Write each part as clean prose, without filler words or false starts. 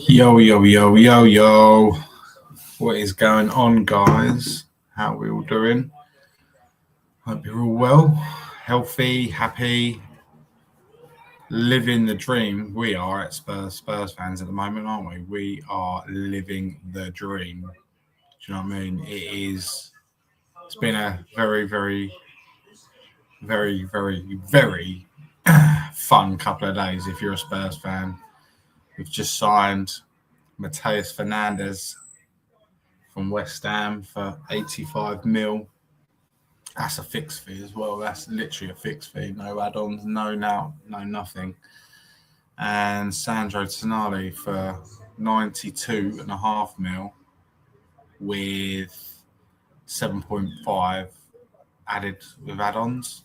Yo, yo, yo, yo, yo. What is going on, guys? How are we all doing? Hope you're all well, healthy, happy, living the dream. We are at Spurs fans at the moment, aren't we? We are living the dream. Do you know what I mean? It's been a very, very, very, very, very fun couple of days if you're a Spurs fan. We've just signed Mateus Fernandes from West Ham for 85 mil. That's a fixed fee as well. That's literally a fixed fee. No add-ons, no now, no nothing. And Sandro Tonali for 92.5 mil with 7.5 added with add-ons.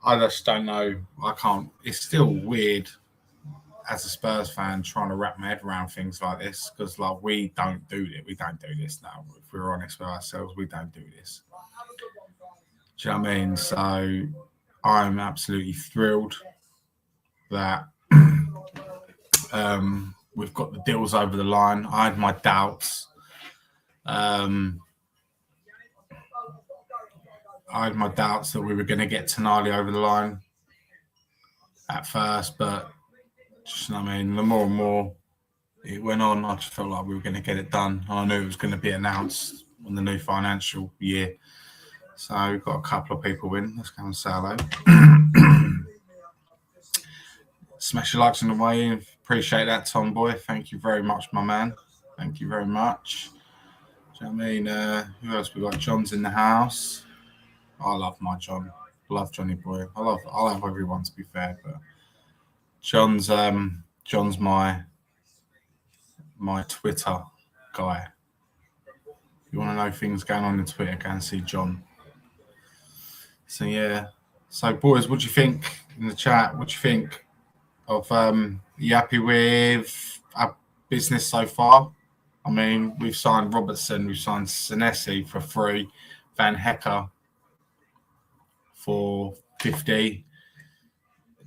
I just don't know. I can't. It's still weird as a Spurs fan trying to wrap my head around things like this because, like, we don't do this now. If we're honest with ourselves, we don't do this. Do you know what I mean? So I'm absolutely thrilled that we've got the deals over the line. I had my doubts. I had my doubts that we were going to get Tonali over the line at first, but just, you know what I mean, the more and more it went on, I just felt like we were going to get it done. I knew it was going to be announced on the new financial year. So we've got a couple of people in. Let's go and say hello. Smash your likes on the way. Appreciate that, Tom Boy. Thank you very much, my man. Thank you very much. Do you know what I mean? Who else we got? John's in the house. I love my John. Love Johnny Boy. I love everyone, to be fair, but John's my Twitter guy. If you want to know things going on in Twitter, go and see John. So yeah. So boys, what do you think in the chat? What do you think of you happy with our business so far? I mean, we've signed Robertson, we've signed Senesi for free, Van Hecker for 50.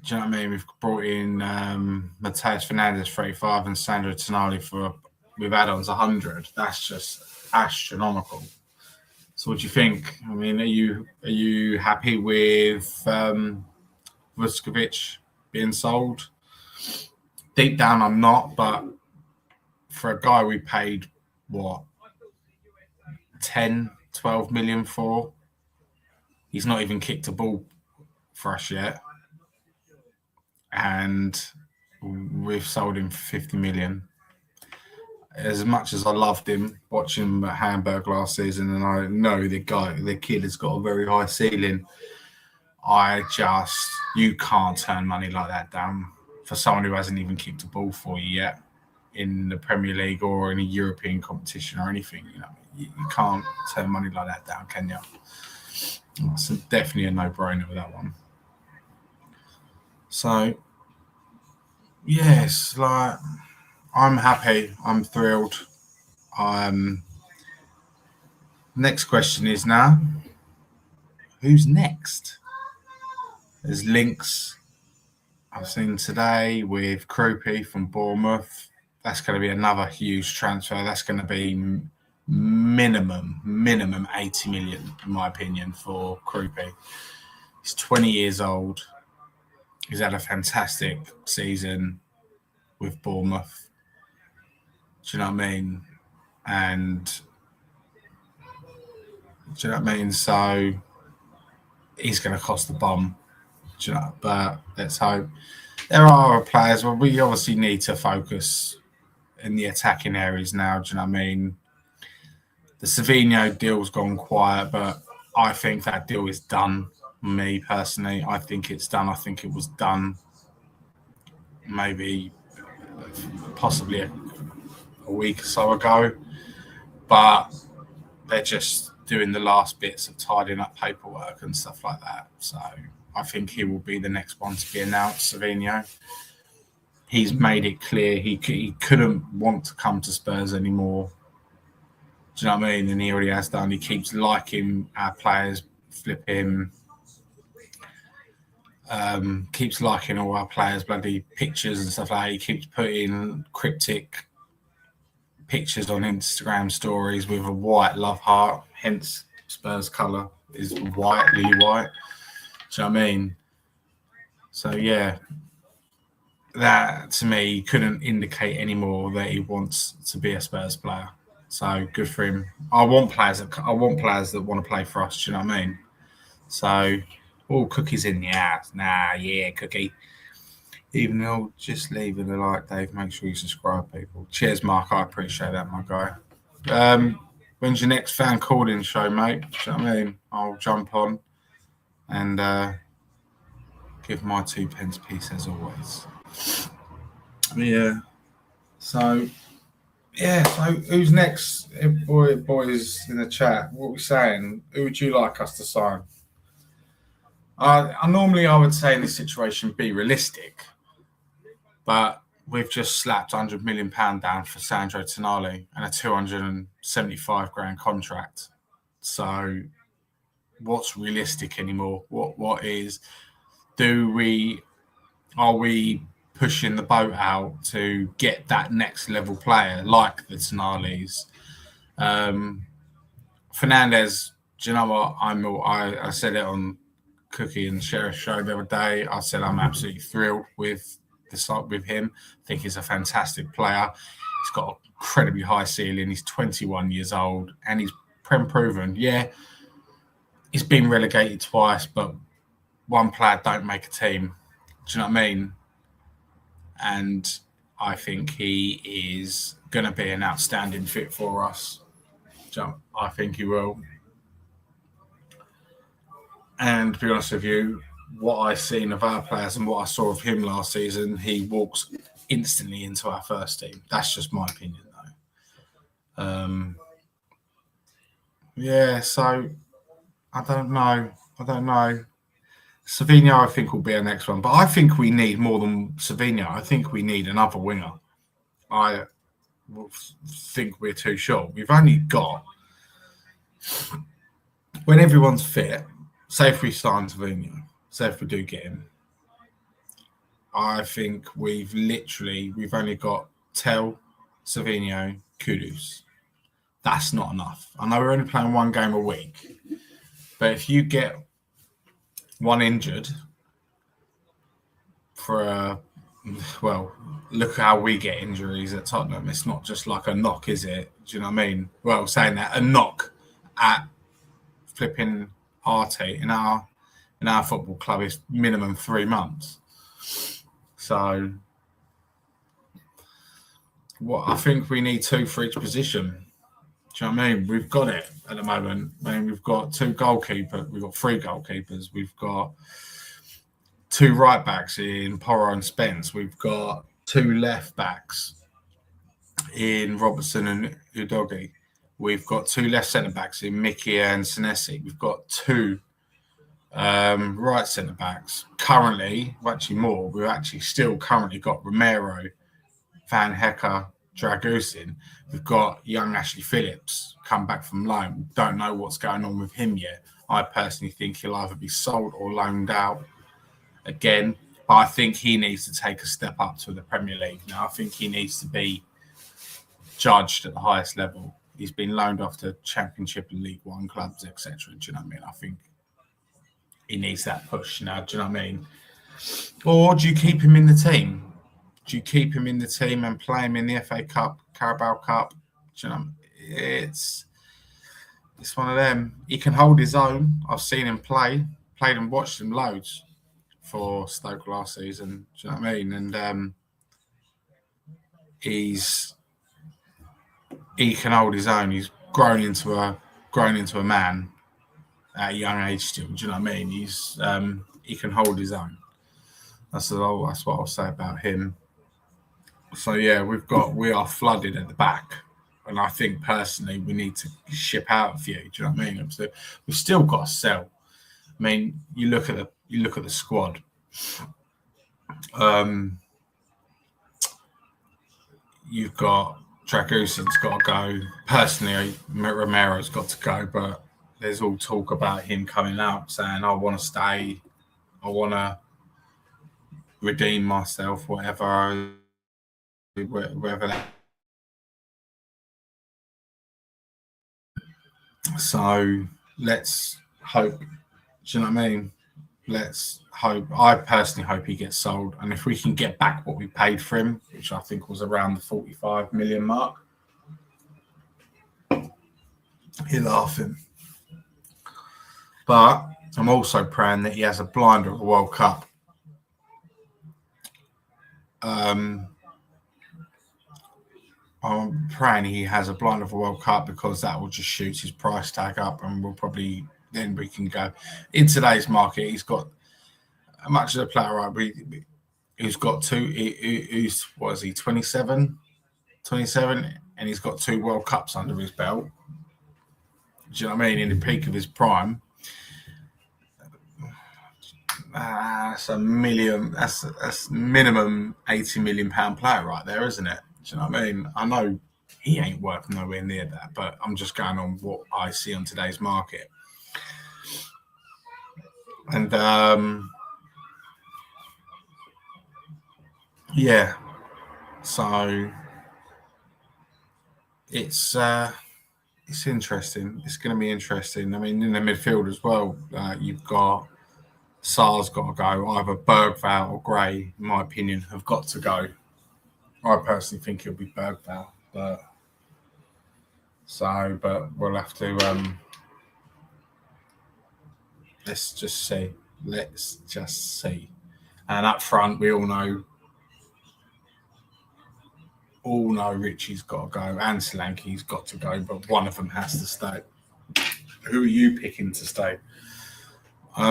Do you know what I mean? We've brought in Mateus Fernandes for 85 and Sandro Tonali with add-ons 100. That's just astronomical. So what do you think? I mean, are you happy with Vuskovic being sold? Deep down, I'm not, but for a guy we paid, 10, 12 million for, he's not even kicked a ball for us yet. And we've sold him for 50 million. As much as I loved him, watching him at Hamburg last season, and I know the kid has got a very high ceiling, you can't turn money like that down for someone who hasn't even kicked a ball for you yet in the Premier League or in a European competition or anything. You know, you can't turn money like that down, can you? It's definitely a no-brainer with that one. So, yes, like, I'm happy. I'm thrilled. Next question is now, who's next? There's links I've seen today with Krupi from Bournemouth. That's going to be another huge transfer. That's going to be minimum 80 million, in my opinion, for Krupi. He's 20 years old. He's had a fantastic season with Bournemouth. Do you know what I mean? And do you know what I mean? So he's going to cost the bomb. Do you know? But let's hope. There are players where we obviously need to focus in the attacking areas now. Do you know what I mean? The Savinho deal's gone quiet, but I think that deal is done. Me personally, I think it's done. I think it was done maybe possibly a week or so ago, but they're just doing the last bits of tidying up paperwork and stuff like that. So I think he will be the next one to be announced, Savinho. He's made it clear he couldn't want to come to Spurs anymore. Do you know what I mean? And he already has done. He keeps liking our players, flip him. keeps liking all our players' bloody pictures and stuff like that. He keeps putting cryptic pictures on Instagram stories with a white love heart, hence Spurs colour is white, lily white. Do you know what I mean? So yeah, that to me couldn't indicate anymore that he wants to be a Spurs player. So good for him. I want players that want to play for us. Do you know what I mean? So, Cookie's in the house. Nah, yeah, Cookie. Even though, just leaving a like, Dave. Make sure you subscribe, people. Cheers, Mark. I appreciate that, my guy. When's your next fan calling show, mate? Do you know what I mean? I'll jump on and give my 2 pence piece as always. Yeah. So who's next? Boys in the chat, what are we saying? Who would you like us to sign? I would say in this situation be realistic, but we've just slapped £100 million down for Sandro Tonali and a 275 grand contract. So what's realistic anymore? What is? Are we pushing the boat out to get that next level player like the Tonalis? Fernandez, do you know what? I said it on Cookie and Sheriff show the other day. I said I'm absolutely thrilled with him. I think he's a fantastic player. He's got an incredibly high ceiling. He's 21 years old and he's proven. Yeah, he's been relegated twice, but one player don't make a team. Do you know what I mean? And I think he is going to be an outstanding fit for us. I think he will. And to be honest with you, what I've seen of our players and what I saw of him last season, he walks instantly into our first team. That's just my opinion, though. So I don't know. Savinho, I think, will be our next one. But I think we need more than Savinho. I think we need another winger. I think we're too short. We've only got, when everyone's fit, say if we sign Savinho, say if we do get him, I think we've only got Tel, Savinho, Kudus. That's not enough. I know we're only playing one game a week, but if you get one injured look how we get injuries at Tottenham. It's not just like a knock, is it? Do you know what I mean? Well, saying that, a knock at flipping Arte in our football club is minimum 3 months. So I think we need 2 for each position. Do you know what I mean? We've got it at the moment. We've got 2 goalkeepers. We've got 3 goalkeepers. We've got 2 right backs in Porro and Spence. We've got 2 left backs in Robertson and Udogi. We've got 2 left centre backs in Mickey and Senesi. We've got 2 right centre backs. Currently, actually more. We've actually still currently got Romero, Van Hecker, Dragusin. We've got young Ashley Phillips come back from loan. Don't know what's going on with him yet. I personally think he'll either be sold or loaned out again. But I think he needs to take a step up to the Premier League. Now, I think he needs to be judged at the highest level. He's been loaned off to Championship and League One clubs, etc. Do you know what I mean? I think he needs that push now. Do you know what I mean? Or do you keep him in the team? Do you keep him in the team and play him in the FA Cup, Carabao Cup? Do you know, it's one of them. He can hold his own. I've seen him played and watched him loads for Stoke last season. Do you know what I mean? And he can hold his own. He's grown into a man at a young age still. Do you know what I mean? He can hold his own. That's what I'll say about him. So yeah, we are flooded at the back, and I think personally we need to ship out a few. Do you know what I mean? So we've still got to sell. I mean, you look at the squad. You've got Dragusin's got to go. Personally, Romero's got to go, but there's all talk about him coming out saying, "I want to stay. I want to redeem myself, whatever that. So let's hope. Do you know what I mean? Let's hope. I personally hope he gets sold, and if we can get back what we paid for him, which I think was around the 45 million mark, you're laughing. But I'm also praying that he has a blinder of a World Cup. I'm praying he has a blind of a World Cup because that will just shoot his price tag up, and we'll probably then we can go in today's market. He's got much of a player, right? He's got two. Who's what is he? 27, 27, and he's got 2 World Cups under his belt. Do you know what I mean? In the peak of his prime, that's a million. That's minimum £80 million player right there, isn't it? Do you know what I mean? I know he ain't worth nowhere near that, but I'm just going on what I see on today's market. And yeah, so it's interesting. It's going to be interesting. I mean, in the midfield as well, you've got Sar's got to go. Either Bergvall or Gray, in my opinion, have got to go. I personally think it'll be Bergvall, but we'll have to. Let's just see. Let's just see. And up front, we all know Richie's got to go and Solanke's got to go, but one of them has to stay. Who are you picking to stay?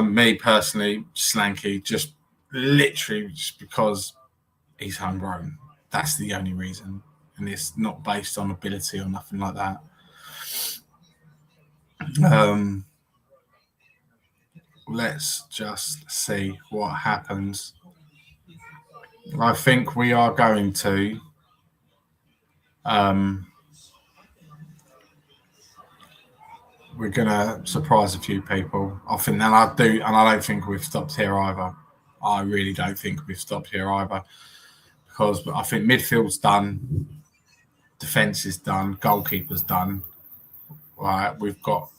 Me personally, Solanke, just literally just because he's homegrown. That's the only reason. And it's not based on ability or nothing like that. Let's just see what happens. I think we are going to we're gonna surprise a few people. I think, and I do, and I don't think we've stopped here either. I really don't think we've stopped here either, because I think midfield's done, defence is done, goalkeeper's done. Right, we've got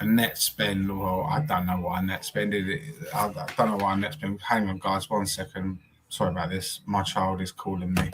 a net spend. Well, I don't know what a net spend is. I don't know what a net spend. Hang on, guys, 1 second. Sorry about this. My child is calling me.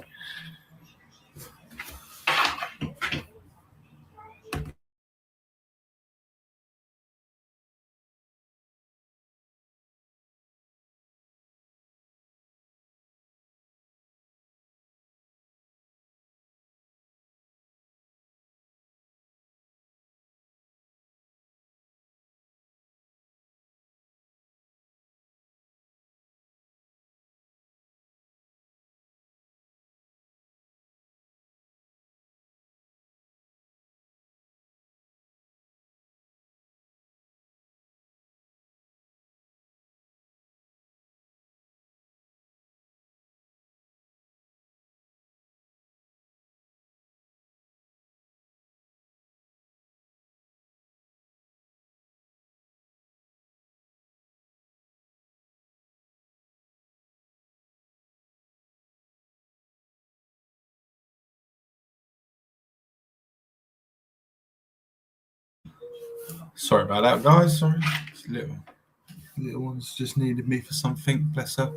Sorry about that, guys. Sorry, little one's just needed me for something. Bless her.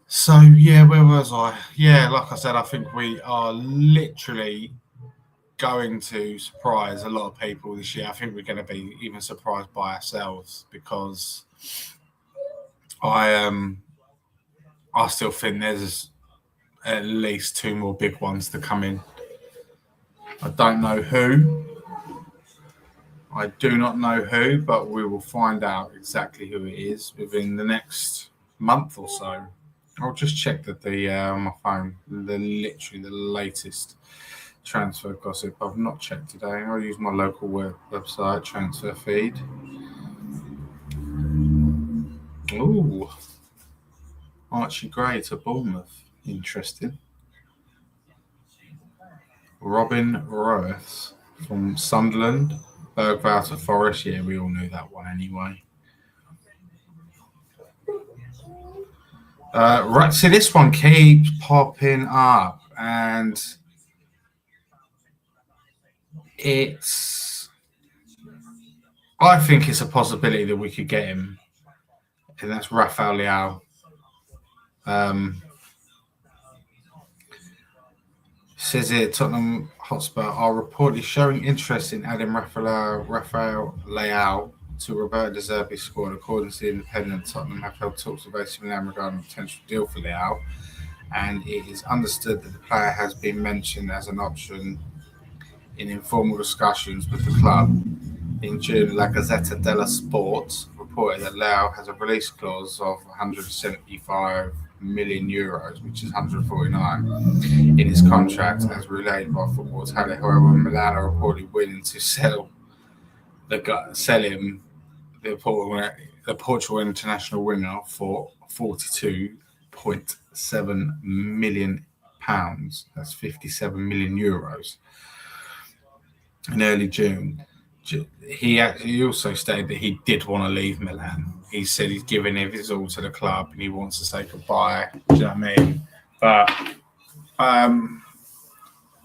So yeah, where was I? Yeah, like I said, I think we are literally going to surprise a lot of people this year. I think we're going to be even surprised by ourselves, because I still think there's at least 2 more big ones to come in. I don't know who. I do not know who, but we will find out exactly who it is within the next month or so. I'll just check that on my phone, literally the latest transfer gossip. I've not checked today. I'll use my local website transfer feed. Ooh, Archie Gray to Bournemouth. Interesting. Robin Roeth from Sunderland. Bergvall to Forest. Yeah, we all knew that one anyway. Right, so this one keeps popping up, and I think it's a possibility that we could get him, and that's Rafael Leao. Says here, Tottenham Hotspur are reportedly showing interest in adding Rafael Leao to Roberto De Zerbi's squad. According to the Independent, Tottenham have held talks with AC Milan regarding a potential deal for Leao, and it is understood that the player has been mentioned as an option in informal discussions with the club. In June, La Gazzetta dello Sport reported that Leao has a release clause of 175 million euros, which is 149, in his contract, as relayed by Football Italia. However, Milan are reportedly willing to sell him, the Portugal international winger, for £42.7 million. That's 57 million euros. In early June, he also stated that he did want to leave Milan. He said he's given his all to the club and he wants to say goodbye. Do you know what I mean? But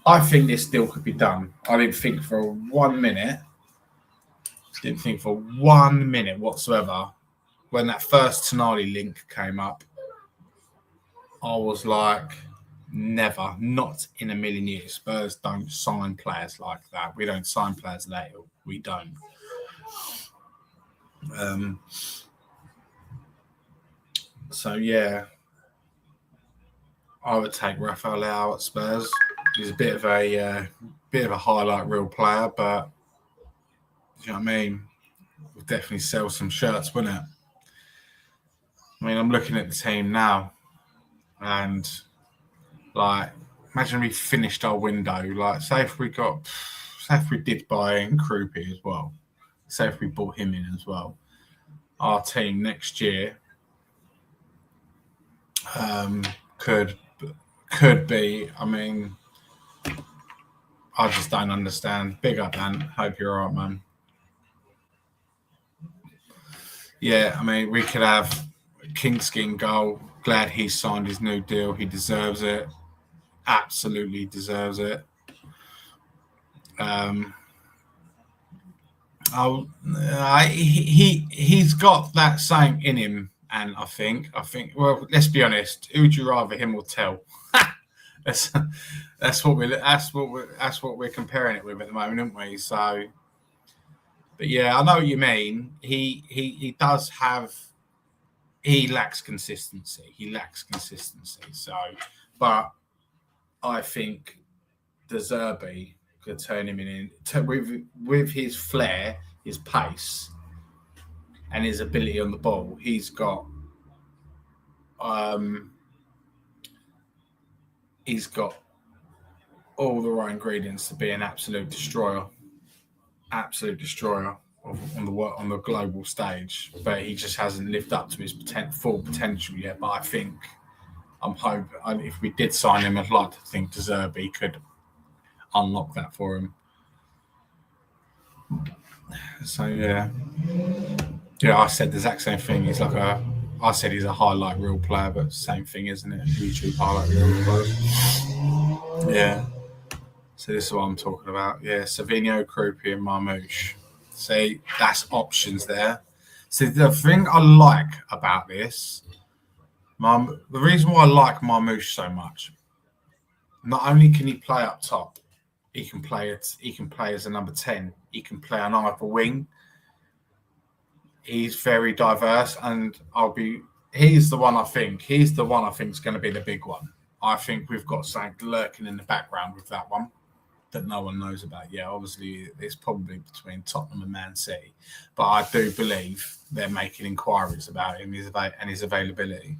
I think this deal could be done. I didn't think for 1 minute. Didn't think for 1 minute whatsoever when that first Tonali link came up. I was like, never, not in a million years. Spurs don't sign players like that. We don't sign players later. We don't. So yeah, I would take Rafael Leao at Spurs. He's a bit of a highlight reel player, but do you know what I mean? We'll definitely sell some shirts, wouldn't it? I mean, I'm looking at the team now, and like, imagine we finished our window. Like, say if we did buy in Krupi as well. Say if we bought him in as well. Our team next year could be. I mean, I just don't understand. Big up, man. Hope you're all right, man. Yeah, I mean, we could have Kingskin goal. Glad he signed his new deal. He deserves it. Absolutely deserves it. He's got that saying in him, and I think. Well, let's be honest. Who would you rather, him or Tell? that's what we're comparing it with at the moment, aren't we? So, but yeah, I know what you mean. He does have. He lacks consistency. So, but I think De Zerbi could turn him in with his flair, his pace, and his ability on the ball. He's got all the right ingredients to be an absolute destroyer on the global stage. But he just hasn't lived up to his full potential yet. But I'm hoping if we did sign him, I'd like to think De Zerbi could unlock that for him. So yeah, I said the exact same thing. I said he's a highlight reel player, but same thing, isn't it? YouTube highlight reel player. Yeah. So this is what I'm talking about. Yeah, Savinho, Krupi, and Marmouche. See, that's options there. See, the thing I like about this, the reason why I like Marmouche so much, not only can he play up top, he can play as a number 10. He can play on either wing. He's very diverse, and he's the one I think is going to be the big one. I think we've got something lurking in the background with that one that no one knows about. Yeah, obviously it's probably between Tottenham and Man City, but I do believe they're making inquiries about him and his availability.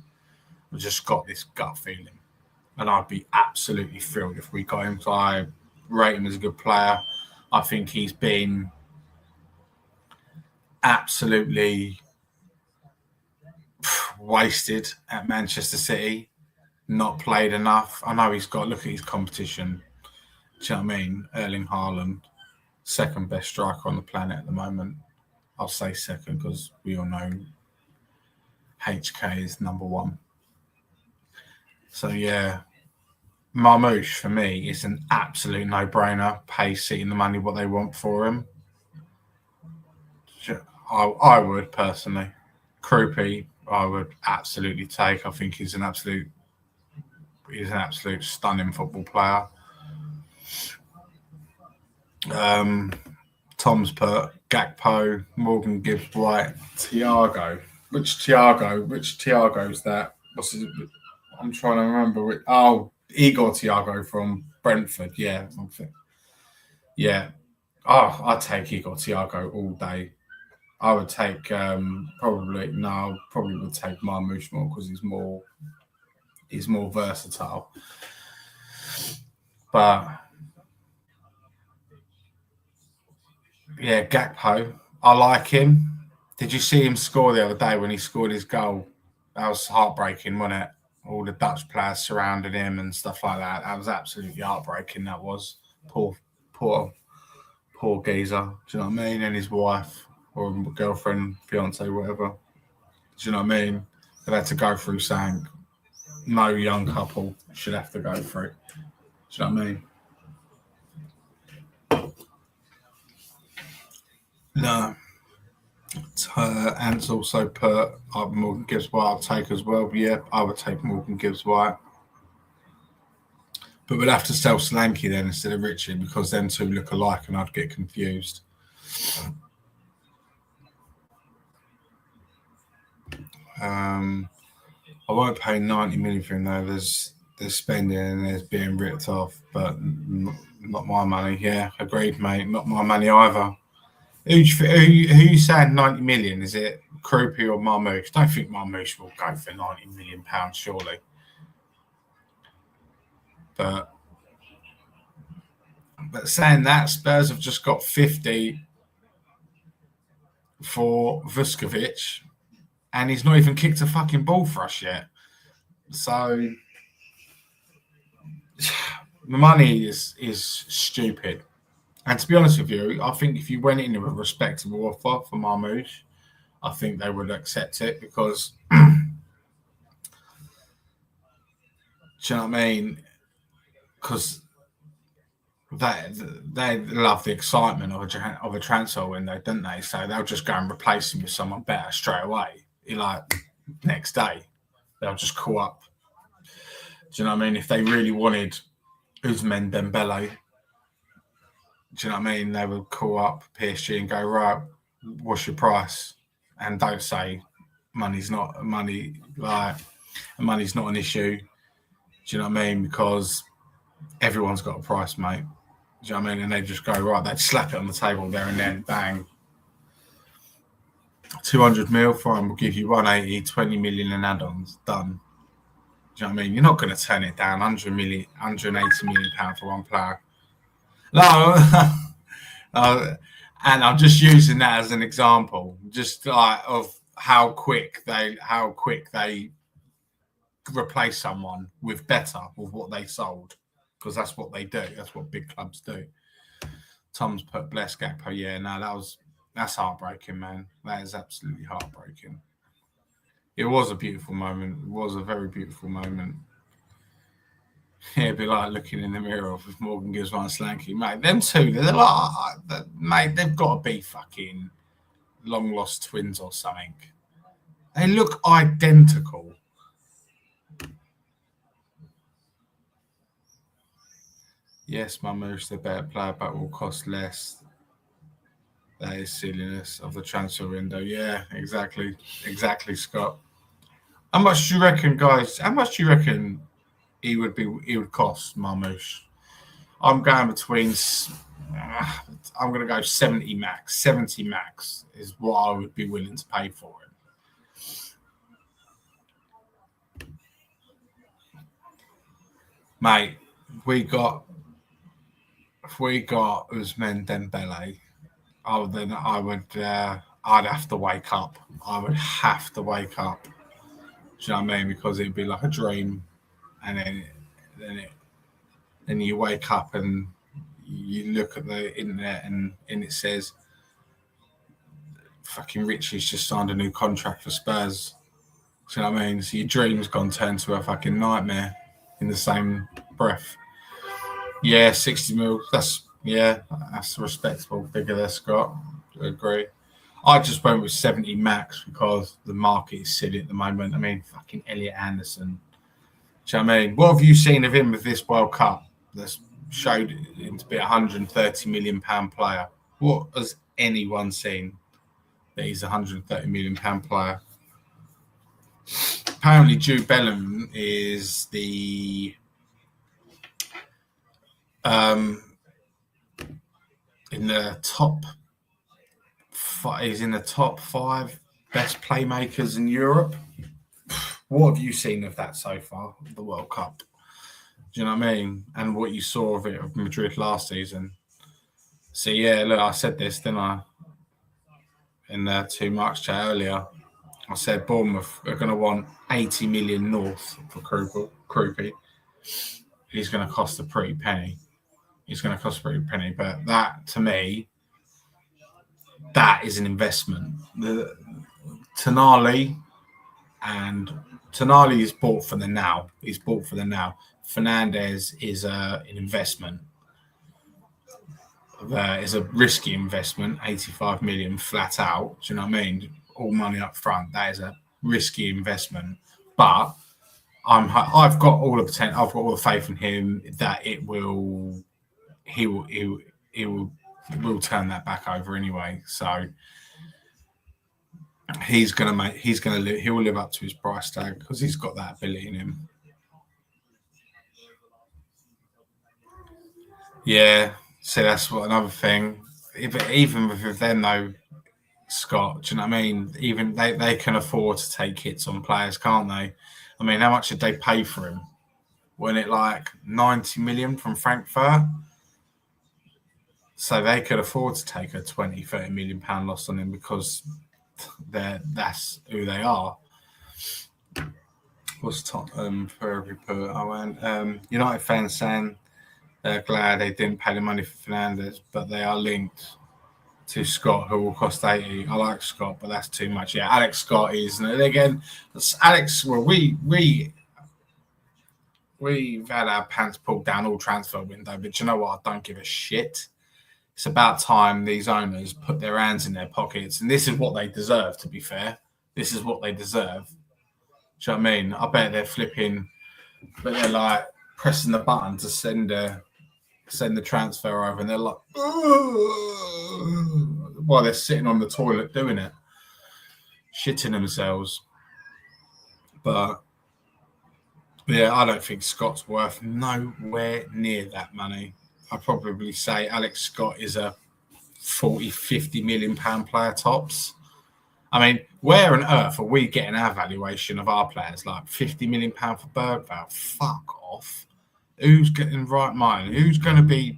I've just got this gut feeling, and I'd be absolutely thrilled if we got him. So I rate him as a good player. I think he's been absolutely wasted at Manchester City, not played enough. I know look at his competition. Do you know what I mean? Erling Haaland, second best striker on the planet at the moment. I'll say second because we all know HK is number one. So yeah, Marmoush for me is an absolute no-brainer. Pay City the money what they want for him. I would personally. Krupi, I would absolutely take. I think he's an absolute stunning football player. Tom's put Gakpo, Morgan Gibbs White, Thiago. Which Thiago? Which Thiago's that? What's his, I'm trying to remember. Igor Thiago from Brentford. Yeah, yeah. Oh, I'd take Igor Thiago all day. I would take probably would take Marmoush more because he's more versatile. But yeah, Gakpo, I like him. Did you see him score the other day when he scored his goal? That was heartbreaking, wasn't it? All the Dutch players surrounded him and stuff like that. That was absolutely heartbreaking. That was poor, poor, poor geezer. Do you know what I mean? And his wife or girlfriend, fiance, whatever. Do you know what I mean? They had to go through something no young couple should have to go through. Do you know what I mean? No. Ant's also put Morgan Gibbs White. I'll take as well. Yeah, I would take Morgan Gibbs White. But we'd have to sell Solanke then instead of Richie because them two look alike and I'd get confused. I won't pay 90 million for him though. There's spending and there's being ripped off, but not my money. Yeah, agreed, mate. Not my money either. Who saying 90 million? Is it Krupi or Marmoush? I don't think Marmoush will go for 90 million pounds, surely. But saying that, Spurs have just got 50 for Vuskovic, and he's not even kicked a fucking ball for us yet. So the money is stupid. And to be honest with you, I think if you went in with a respectable offer for Marmoush, I think they would accept it because, do you know what I mean? Because they love the excitement of a transfer window, don't they? So they'll just go and replace him with someone better straight away. Like next day, they'll just call up. Do you know what I mean? If they really wanted Ousmane Dembele, do you know what I mean? They would call up PSG and go, right, what's your price? And don't say money's not an issue. Do you know what I mean? Because everyone's got a price, mate. Do you know what I mean? And they just go, right, they'd slap it on the table there and then, bang. 200 mil, fine, we'll give you 180, 20 million in add-ons, done. Do you know what I mean? You're not going to turn it down, 180 million pound for one player. No, and I'm just using that as an example, just like of how quick they replace someone with what they sold, because that's what they do. That's what big clubs do. Tom's put bless Gakpo. Yeah, no, that's heartbreaking, man. That is absolutely heartbreaking. It was a beautiful moment. It was a very beautiful moment. Yeah, it'd be like looking in the mirror with Morgan Gibbs and Solanke. Mate, them two, they're like, mate, they've got to be fucking long lost twins or something. They look identical. Yes, Marmoush the better player, but will cost less. That is silliness of the transfer window. Yeah, exactly, Scott. How much do you reckon, guys? How much do you reckon he would cost Marmoush? I'm going between. I'm going to go 70 max. 70 max is what I would be willing to pay for him. Mate, if we got Ousmane Dembele, I'd have to wake up. I would have to wake up. Do you know what I mean? Because it'd be like a dream, and then you wake up and you look at the internet and it says, "Fucking Richie's just signed a new contract for Spurs." Do you know what I mean? So your dream's gone turned to a fucking nightmare in the same breath. Yeah, 60 mil. That's a respectable figure there, Scott. I agree. I just went with 70 max because the market is silly at the moment. I mean, fucking Elliot Anderson. Do you know what I mean? What have you seen of him with this World Cup that's showed him to be a £130 million player? What has anyone seen that he's a £130 million player? Apparently, Jude Bellingham is the in the top. He's in the top 5 best playmakers in Europe. What have you seen of that so far? The World Cup. Do you know what I mean? And what you saw of it of Madrid last season. So yeah, look, I said this, didn't I? In the 2 Marks chat earlier, I said Bournemouth are going to want 80 million north for Krupi. He's going to cost a pretty penny. But that, to me, that is an investment. The Tonali is bought for the now. He's bought for the now. Fernandez is an investment. Is a risky investment, 85 million flat out. Do you know what I mean? All money up front. That is a risky investment. But I've got all the potential. I've got all the faith in him that he will turn that back over anyway. So he will live up to his price tag because he's got that ability in him. Yeah, so that's another thing. Even with them though, Scott, do you know what I mean? Even they can afford to take hits on players, can't they? I mean, how much did they pay for him? Wasn't it like 90 million from Frankfurt? So they could afford to take a 20, 30 million pound loss on him because that's who they are. What's Tottenham for every put? I went United fans saying they're glad they didn't pay the money for Fernandez, but they are linked to Scott, who will cost 80. I like Scott, but that's too much. Yeah, Alex Scott is. And again, Alex, well, we've had our pants pulled down all transfer window, but you know what? I don't give a shit. It's about time these owners put their hands in their pockets, and this is what they deserve, to be fair. This is what they deserve. Do you know what I mean? I bet they're flipping, but they're like pressing the button to send the transfer over, and they're like, while they're sitting on the toilet doing it, shitting themselves. But yeah, I don't think Scott's worth nowhere near that money. I'd probably say Alex Scott is a 40, 50 million pound player tops. I mean, where on earth are we getting our valuation of our players? Like 50 million pound for Bergvall? Fuck off. Who's getting right mind? Who's going to be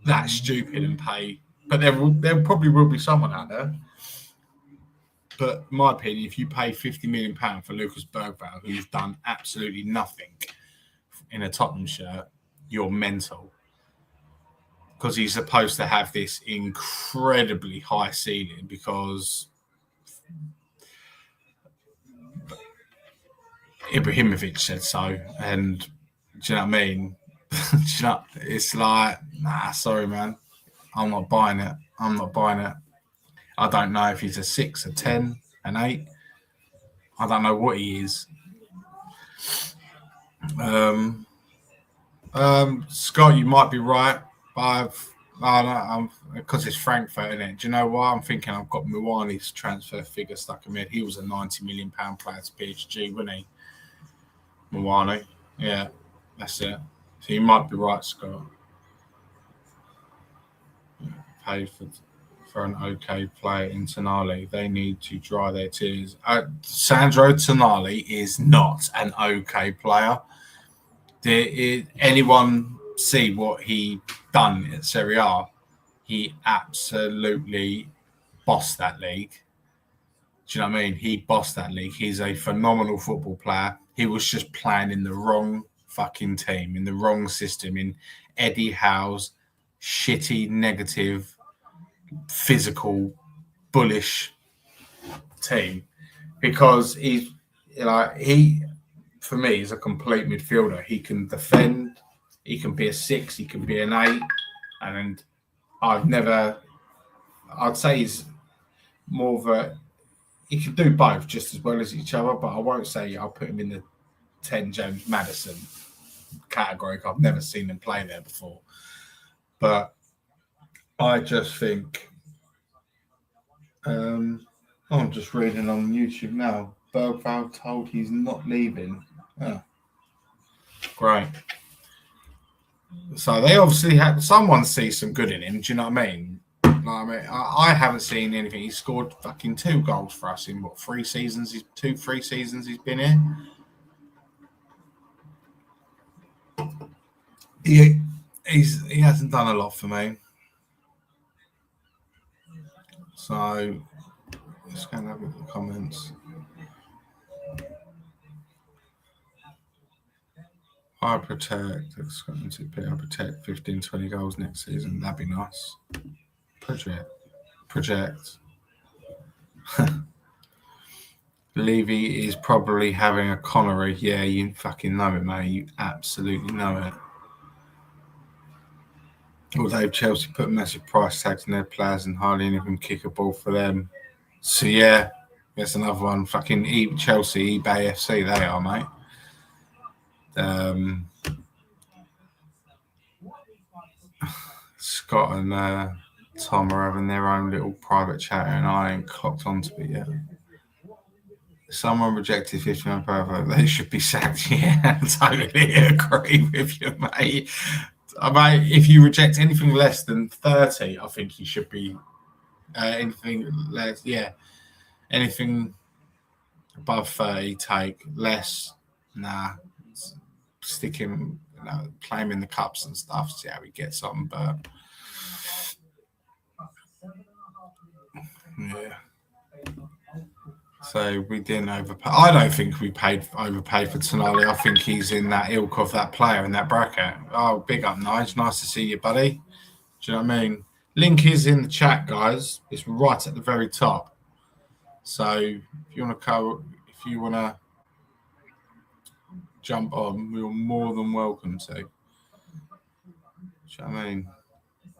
that stupid and pay? But there probably will be someone out there. But in my opinion, if you pay 50 million pound for Lucas Bergvall, who's done absolutely nothing in a Tottenham shirt, you're mental. Because he's supposed to have this incredibly high ceiling because Ibrahimovic said so. And do you know what I mean? It's like, nah, sorry, man. I'm not buying it. I don't know if he's a 6, a 10, an 8. I don't know what he is. Scott, you might be right, but because it's Frankfurt, isn't it? Do you know why? I'm thinking I've got Muwani's transfer figure stuck in my head. He was a £90 million player to PSG, wasn't he? Muwani. Yeah, that's it. So you might be right, Scott. Paid for an okay player in Tonali. They need to dry their tears. Sandro Tonali is not an okay player. Did anyone see what he done at Serie A? He absolutely bossed that league. Do you know what I mean? He bossed that league. He's a phenomenal football player. He was just playing in the wrong fucking team, in the wrong system, in Eddie Howe's shitty, negative, physical, bullish team. Because he, for me, is a complete midfielder. He can defend, he can be a 6, he can be an 8, and I'd say he's more of a, he can do both just as well as each other, but I won't say I'll put him in the 10 James Maddison category. I've never seen him play there before. But I just think, I'm just reading on YouTube now. Bergvall told he's not leaving. Oh, great. So they obviously have, someone sees some good in him. Do you know what I mean? I haven't seen anything. He scored fucking 2 goals for us in what, 3 seasons? 3 seasons he's been here. He hasn't done a lot for me. So let's go and have a look at the comments. I protect 15, 20 goals next season. That'd be nice. Project. Levy is probably having a Connery. Yeah, you fucking know it, mate. You absolutely know it. Although Chelsea put massive price tags on their players and hardly any of them kick a ball for them. So yeah, that's another one. Fucking Chelsea, eBay FC, they are, mate. Scott and Tom are having their own little private chat, and I ain't clocked onto it yet. Someone rejected 50 per vote. They should be sacked. Yeah, I totally agree with you, mate. If you reject anything less than 30, I think you should be anything less. Yeah, anything above 30, take less. Nah, stick him, play him in the cups and stuff. See how he gets on, but yeah. So we didn't overpay. I don't think we overpaid for Tonali. I think he's in that ilk of that player in that bracket. Oh, big up, Nige. Nice to see you, buddy. Do you know what I mean? Link is in the chat, guys. It's right at the very top. So if you want to jump on, we're more than welcome to. Do you know what I mean?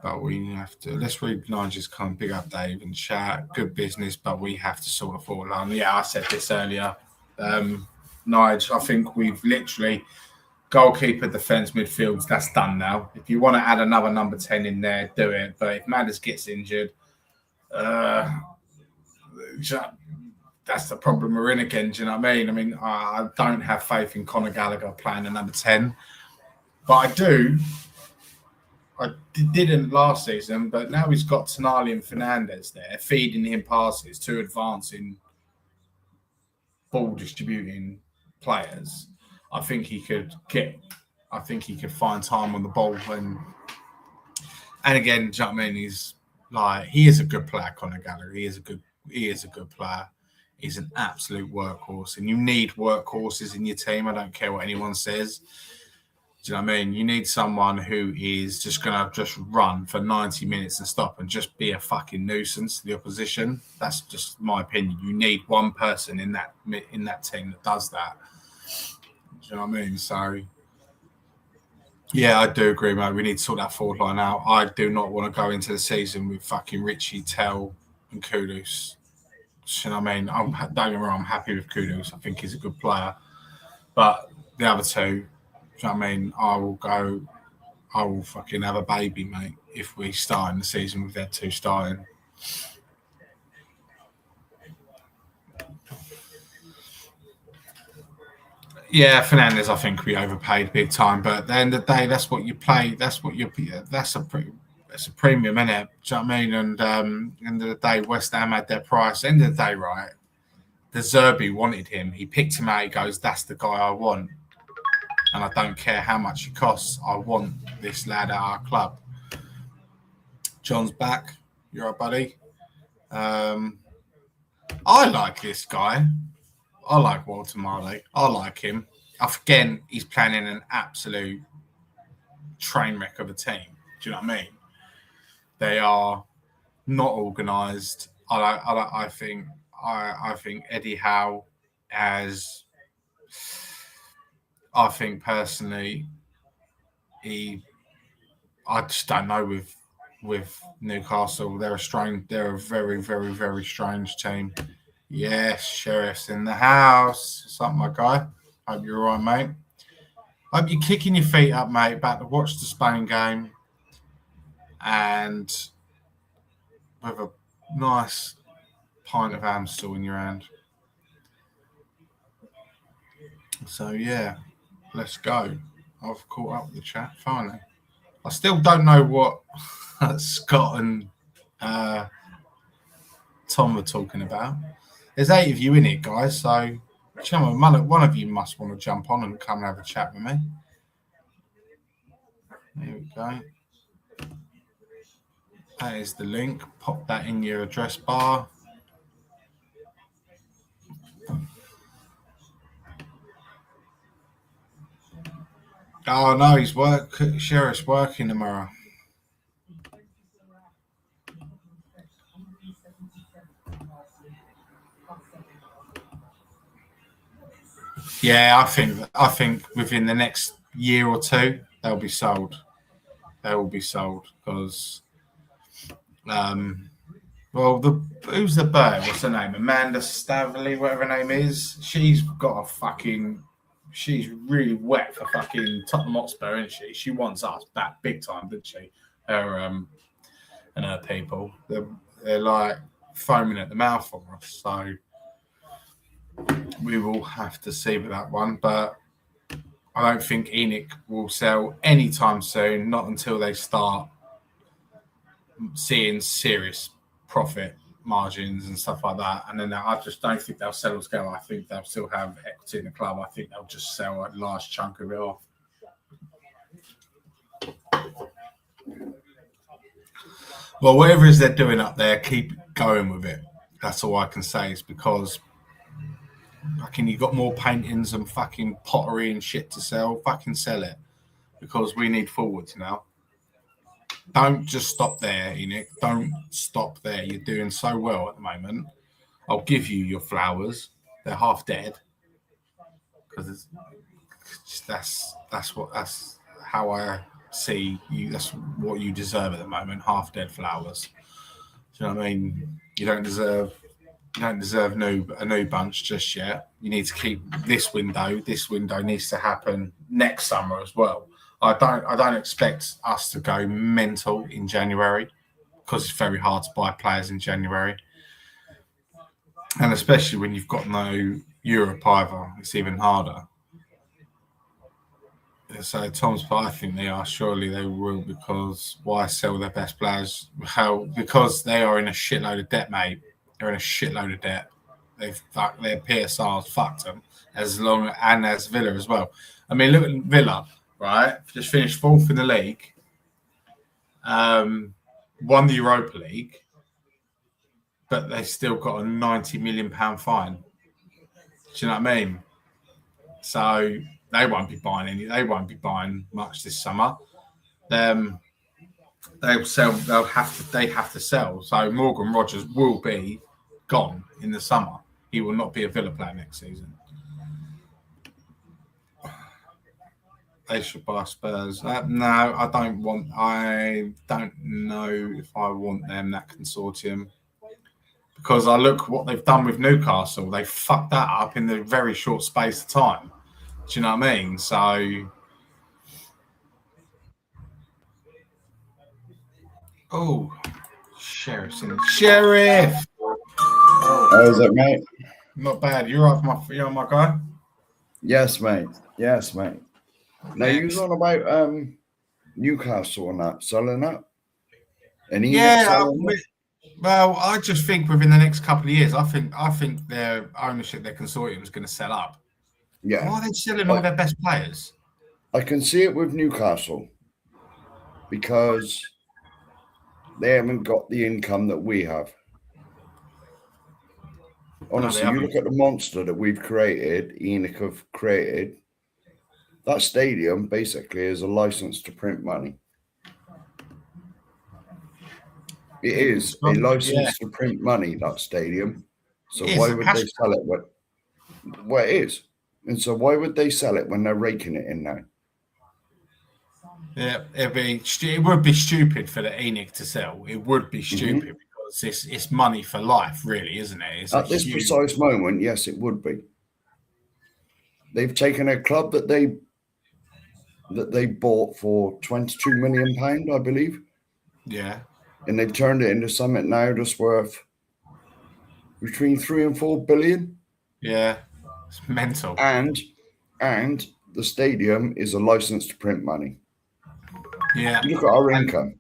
But we have to. Let's read Nigel's comment. Big up, Dave, and chat. Good business, but we have to sort of fall on. Yeah, I said this earlier. Nigel, I think we've literally goalkeeper, defence, midfields. That's done now. If you want to add another number 10 in there, do it. But if Madders gets injured, that's the problem we're in again. Do you know what I mean? I mean, I don't have faith in Conor Gallagher playing a number 10, but I do. I didn't last season, but now he's got Tonali and Fernandez there, feeding him passes to advancing, ball distributing players. I think he could find time on the ball and again, do you know what I mean? He is a good player, Conor Gallagher. He is a good player. He's an absolute workhorse, and you need workhorses in your team. I don't care what anyone says. Do you know what I mean? You need someone who is just going to just run for 90 minutes and stop and just be a fucking nuisance to the opposition. That's just my opinion. You need one person in that team that does that. Do you know what I mean? So, yeah, I do agree, mate. We need to sort that forward line out. I do not want to go into the season with fucking Richie, Tell, and Kudus. You know what I mean? Don't get me wrong, I'm happy with Kudus. I think he's a good player. But the other two, do you know what I mean? I will fucking have a baby, mate, if we start in the season with their 2 starting. Yeah, Fernandez, I think we overpaid big time, but at the end of the day, that's what you play. That's a premium, isn't it? Do you know what I mean? And end of the day, West Ham had their price. End of the day, right? The Zerbi wanted him. He picked him out. He goes, "That's the guy I want." And I don't care how much it costs. I want this lad at our club. John's back. You're right, buddy. I like this guy. I like Walter Marley. I like him. Again, he's planning an absolute train wreck of a team. Do you know what I mean? They are not organised. I think Eddie Howe has I think personally, I just don't know with Newcastle. They're a very, very, very strange team. Yes, Sheriff's in the house. What's up, my guy? Hope you're all right, mate. Hope you're kicking your feet up, mate. About to watch the Spain game, and with a nice pint of Amstel in your hand. So yeah, let's go. I've caught up with the chat finally. I still don't know what Scott and Tom were talking about. There's 8 of you in it, guys. So one of you must want to jump on and come and have a chat with me. There we go. That is the link. Pop that in your address bar. Oh no, Sheriff's working tomorrow. Yeah, I think within the next year or two they'll be sold. They will be sold because, who's the bird? What's her name? Amanda Staveley, whatever her name is. She's really wet for fucking Tottenham Hotspur, isn't she? She wants us back big time, doesn't she? Her and her people. They're like foaming at the mouth for us. So we will have to see with that one. But I don't think Enoch will sell anytime soon, not until they start seeing serious profit margins and stuff like that. And then I just don't think they'll sell together. I think they'll still have equity in the club. I think they'll just sell a large chunk of it off. Well, whatever it is they're doing up there, keep going with it. That's all I can say is because fucking you got more paintings and fucking pottery and shit to sell. Fucking sell it because we need forwards now. Don't just stop there, Enoch. Don't stop there. You're doing so well at the moment. I'll give you your flowers. They're half dead because that's how I see you. That's what you deserve at the moment. Half dead flowers. Do you know what I mean? You don't deserve a new bunch just yet. You need to keep this window. This window needs to happen next summer as well. I don't expect us to go mental in January because it's very hard to buy players in January. And especially when you've got no Europe either, it's even harder. So Tom's part, I think they are. Surely they will, because why sell their best players? How? Because they are in a shitload of debt, mate. They're in a shitload of debt. They've fucked their PSRs, fucked them as Villa as well. I mean, look at Villa, right? Just finished 4th in the league, won the Europa League, but they've still got a £90 million fine. Do you know what I mean? So they won't be buying They won't be buying much this summer. They'll sell. They have to sell. So Morgan Rogers will be gone in the summer. He will not be a Villa player next season. They should buy Spurs. No, I don't want. I don't know if I want them, that consortium, because I look what they've done with Newcastle. They fucked that up in a very short space of time. Do you know what I mean? So, Sheriff. How's it, mate? Not bad. You're my guy. Yes, mate. Now you was on about Newcastle and that selling that. Well, I just think within the next couple of years, I think their ownership, their consortium is going to sell up. Yeah. Why are they selling all their best players? I can see it with Newcastle because they haven't got the income that we have. Honestly, you look at the monster that we've created, Enoch have created. That stadium basically is a license to print money. It is a license to print money, that stadium. So why would they sell it? Well, it is. And so why would they sell it when they're raking it in now? Yeah, it would be stupid for the ENIC to sell. It would be stupid because it's money for life, really, isn't it? It's At this precise moment, yes, it would be. They've taken a club that they bought for £22 million, I believe. Yeah. And they've turned it into something now that's worth between 3 and 4 billion. Yeah. It's mental. And the stadium is a license to print money. Yeah. Look at our income.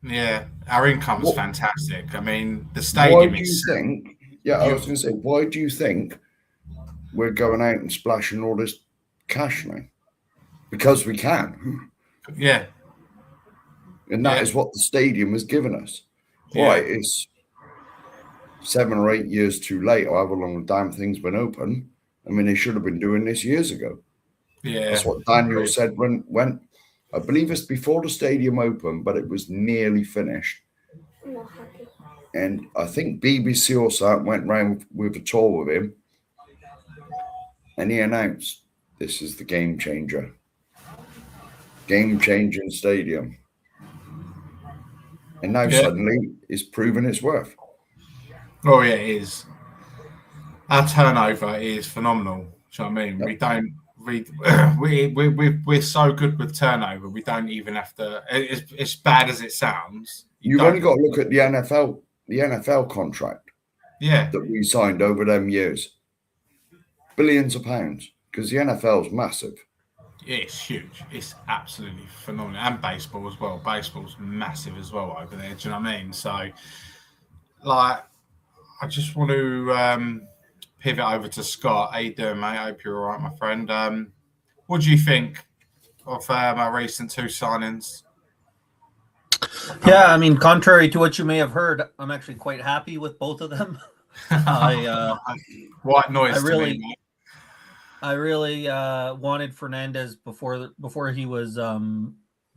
Yeah. Our income's fantastic. I mean, the stadium Why do you think? Yeah, I was going to say, why do you think we're going out and splashing all this cash now? Because we can. Yeah. And that is what the stadium has given us. Yeah. Right, it's 7 or 8 years too late, or however long the damn thing's been open. I mean, they should have been doing this years ago. Yeah. That's what Daniel said when I believe it's before the stadium opened, but it was nearly finished. And I think BBC also went round with a tour with him, and he announced, this is the game changer. Game-changing stadium. And now suddenly it's proven its worth. Oh, yeah, it is. Our turnover is phenomenal. Do you know what I mean? Yep. We're so good with turnover. We don't even have to. It's bad as it sounds. You've only got to look at the NFL contract. Yeah. That we signed over them years. Billions of pounds, because the NFL is massive. It's huge. It's absolutely phenomenal. And baseball as well. Baseball's massive as well over there. Do you know what I mean? So, like, I just want to pivot over to Scott. How you doing, mate? I hope you're all right, my friend. What do you think of my recent 2 signings? Yeah, I mean, contrary to what you may have heard, I'm actually quite happy with both of them. White noise to me, mate. I really wanted Fernandez before he was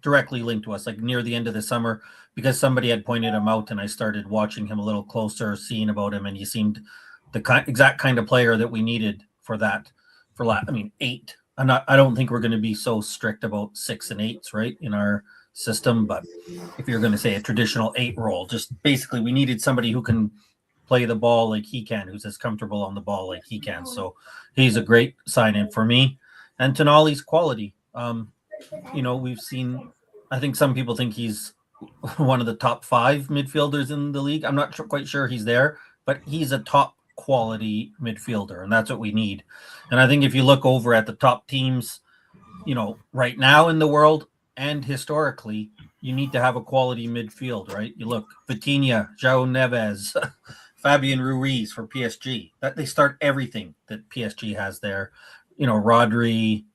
directly linked to us, like near the end of the summer, because somebody had pointed him out, and I started watching him a little closer, seeing about him, and he seemed the exact kind of player that we needed for that. I mean, 8. I don't think we're going to be so strict about 6 and 8s, right, in our system. But if you're going to say a traditional 8 role, just basically we needed somebody who can play the ball like he can, who's as comfortable on the ball like he can. So he's a great sign-in for me. And Tonali's quality. We've seen, I think some people think he's one of the top 5 midfielders in the league. I'm not quite sure he's there, but he's a top quality midfielder, and that's what we need. And I think if you look over at the top teams, right now in the world and historically, you need to have a quality midfield, right? You look, Vitinha, João Neves, Fabian Ruiz for PSG. That they start everything that PSG has there. Rodri,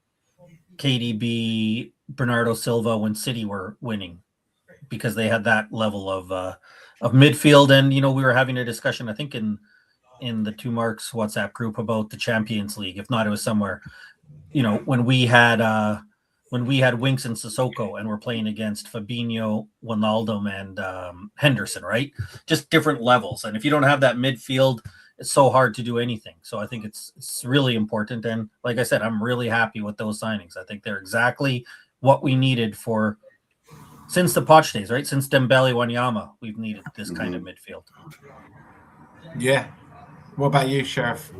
KDB, Bernardo Silva when City were winning, because they had that level of midfield. And we were having a discussion, I think in the 2 Marks WhatsApp group, about the Champions League. If not, it was somewhere. When we had Winks and Sissoko and we're playing against Fabinho, Wijnaldum, and Henderson, right? Just different levels. And if you don't have that midfield, it's so hard to do anything. So I think it's really important. And like I said, I'm really happy with those signings. I think they're exactly what we needed since the Poch days, right? Since Dembele, Wanyama, we've needed this kind of midfield. Yeah. What about you, Sheriff?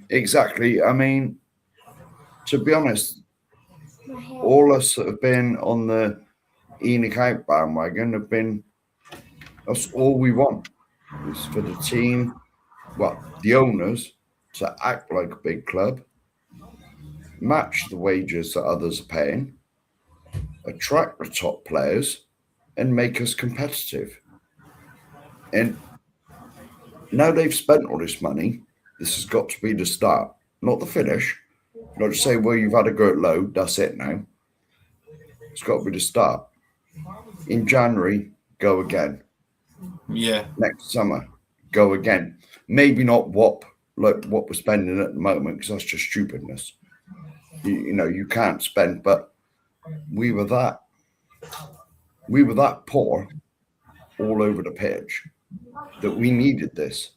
Exactly. I mean, to be honest, all us that have been on the ENIC out bandwagon that's all we want, is for the team, the owners, to act like a big club, match the wages that others are paying, attract the top players, and make us competitive. And now they've spent all this money, this has got to be the start, not the finish. Not to say, well, you've had a go at load, that's it now. It's got to be the start. In January, go again. Yeah. Next summer, go again. Maybe not what we're spending at the moment, because that's just stupidness. You can't spend, but we were that poor all over the pitch that we needed this.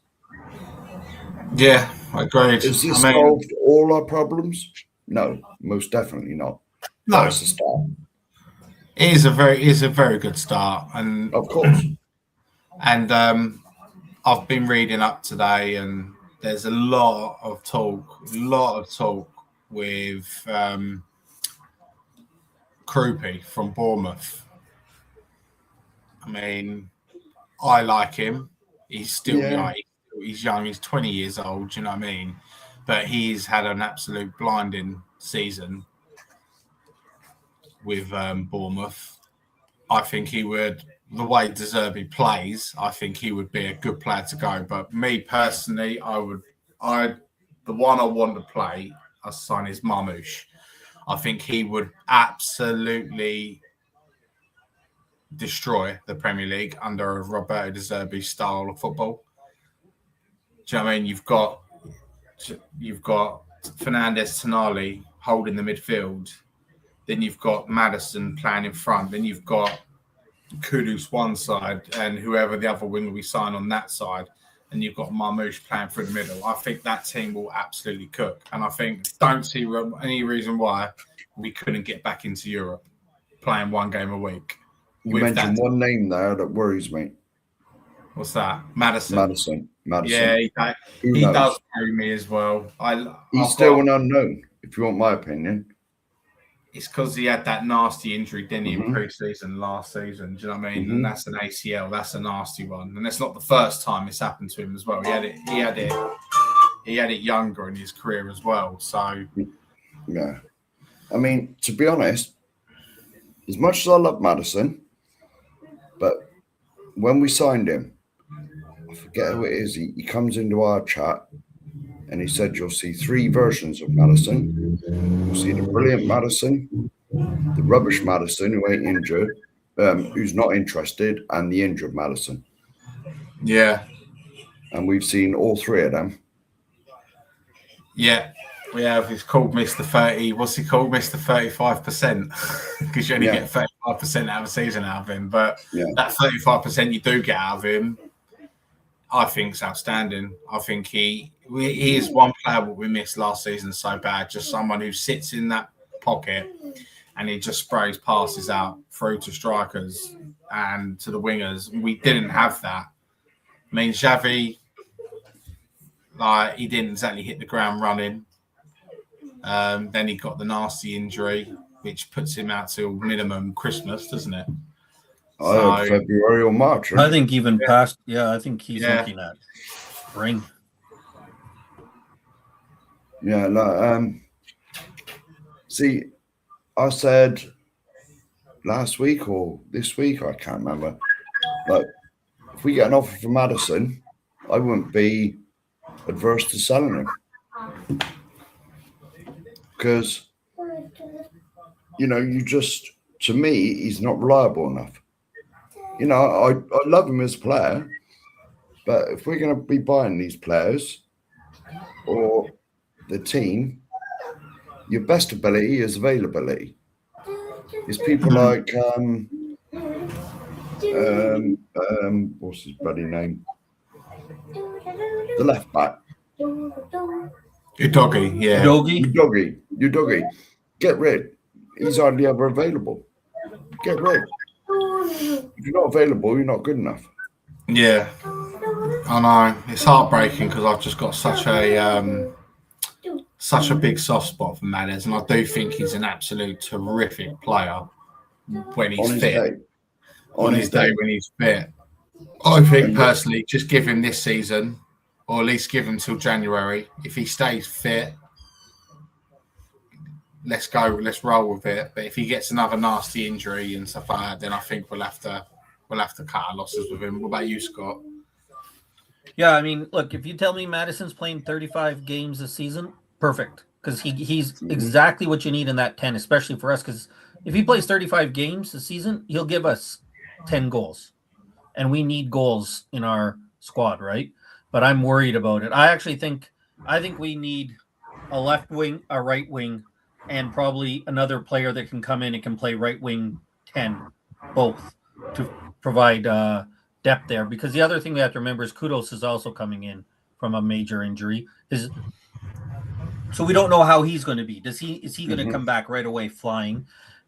Yeah. Agreed. Has this I mean, solved all our problems? No, most definitely not. no, That's a start. it is a very good start, and Of course. I've been reading up today, and there's a lot of talk with Krupi from Bournemouth. I mean, I like him. He's still young. He's young. He's 20 years old. Do you know what I mean? But he's had an absolute blinding season with Bournemouth. I think he would, the way De Zerbi plays, I think he would be a good player to go. But me personally, the one I want to play, I sign is Marmoush. I think he would absolutely destroy the Premier League under a Roberto De Zerbi style of football. Do you know what I mean? You've got Fernandez, Tonali holding the midfield. Then you've got Maddison playing in front. Then you've got Kudus one side and whoever the other winger we sign on that side. And you've got Marmoush playing through the middle. I think that team will absolutely cook. And I don't see any reason why we couldn't get back into Europe playing one game a week. You mentioned one name there that worries me. What's that? Maddison. Yeah, he does worry me as well. He's still an unknown, if you want my opinion. It's because he had that nasty injury, didn't he, in pre-season last season? Do you know what I mean? And that's an ACL. That's a nasty one, and it's not the first time it's happened to him as well. He had it younger in his career as well. So, yeah. I mean, to be honest, as much as I love Maddison, but when we signed him, I forget who it is. He comes into our chat and he said, you'll see three versions of Maddison. You'll see the brilliant Maddison, the rubbish Maddison who ain't injured, who's not interested, and the injured Maddison. Yeah. And we've seen all three of them. Yeah. We have. He's called Mr. 30. What's he called? Mr. 35%. Because you only get 35% out of a season out of him. But that 35% you do get out of him, I think is outstanding. I think he is one player what we missed last season so bad. Just someone who sits in that pocket and he just sprays passes out through to strikers and to the wingers. We didn't have that. I mean, Xavi, he didn't exactly hit the ground running. Then he got the nasty injury, which puts him out till minimum Christmas, doesn't it? February or March. Right? I think even past. Yeah, I think he's looking at spring. Yeah, no. See, I said last week or this week, I can't remember. But if we get an offer from Maddison, I wouldn't be adverse to selling him. Because, to me, he's not reliable enough. I love him as a player, but if we're going to be buying these players or the team, your best ability is availability. It's people like, what's his bloody name? The left back. Udogie, yeah. Udogie. Get rid. He's hardly ever available. Get rid. If you're not available, you're not good enough. Yeah. I know. It's heartbreaking because I've just got such a big soft spot for Madders, and I do think he's an absolute terrific player when he's fit. On his day when he's fit. I think personally, just give him this season, or at least give him till January. If he stays fit, let's go, let's roll with it. But if he gets another nasty injury and stuff like that, then I think we'll have to cut our losses with him. What about you, Scott? Yeah, I mean, look, if you tell me Maddison's playing 35 games a season, perfect. Because he's exactly what you need in that 10, especially for us. Because if he plays 35 games a season, he'll give us 10 goals. And we need goals in our squad, right? But I'm worried about it. I think we need a left wing, a right wing, and probably another player that can come in and can play right wing 10, both, to provide depth there. Because the other thing we have to remember is Kudos is also coming in from a major injury. So we don't know how he's going to be. Is he going to come back right away flying?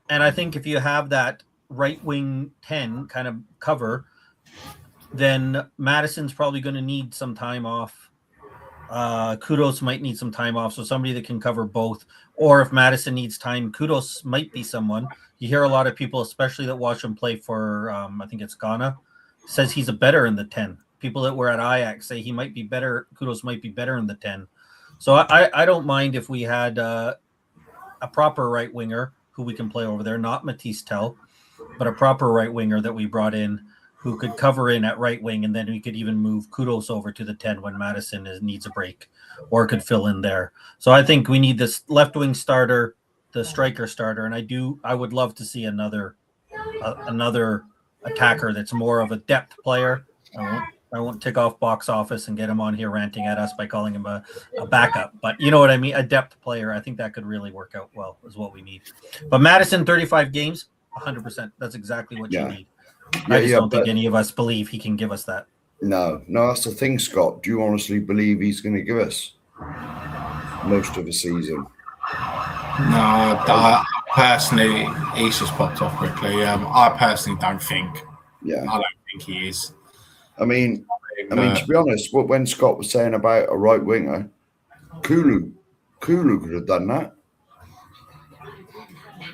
And I think if you have that right wing 10 kind of cover, then Madison's probably going to need some time off. Kudos might need some time off, so somebody that can cover both. Or if Madison needs time, Kudos might be someone. You hear a lot of people, especially that watch him play for, I think it's Ghana, says he's a better in the 10. People that were at Ajax say he might be better. Kudos might be better in the 10. So I don't mind if we had a proper right winger who we can play over there, not Matisse Tell, but a proper right winger that we brought in who could cover in at right wing, and then we could even move Kudos over to the 10 when Madison needs a break or could fill in there. So I think we need this left wing starter, the striker starter, and I would love to see another attacker that's more of a depth player. I won't tick off box office and get him on here ranting at us by calling him a backup. But you know what I mean? A depth player. I think that could really work out well, is what we need. But Madison, 35 games, 100%. That's exactly what you need. I just don't think any of us believe he can give us that. No, that's the thing, Scott. Do you honestly believe he's going to give us most of the season? No, I personally, he's just popped off quickly. I personally don't think. Yeah. I don't think he is. I mean, to be honest, when Scott was saying about a right winger, Kulu could have done that.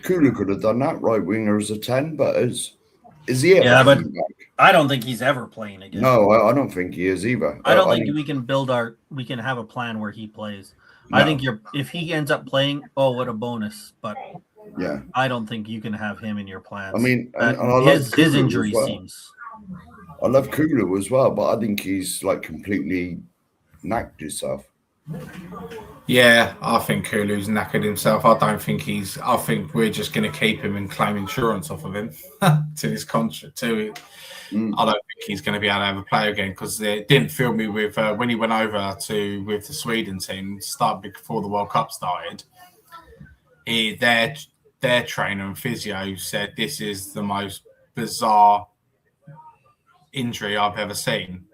Kulu could have done that right winger as a 10, but is he ever? Yeah, but I don't think he's ever playing again. No, I don't think he is either. I don't think we can have a plan where he plays. No. I think if he ends up playing, what a bonus. But yeah, I don't think you can have him in your plans. I mean, his injury seems. I love Kulu as well, but I think he's like completely knacked himself. Yeah, I think Kulu's knackered himself. I think we're just going to keep him and claim insurance off of him to his contract too. I don't think he's going to be able to have a play again, because it didn't fill me with when he went over with the Sweden team, started before the World Cup started. Their trainer and physio said this is the most bizarre injury I've ever seen.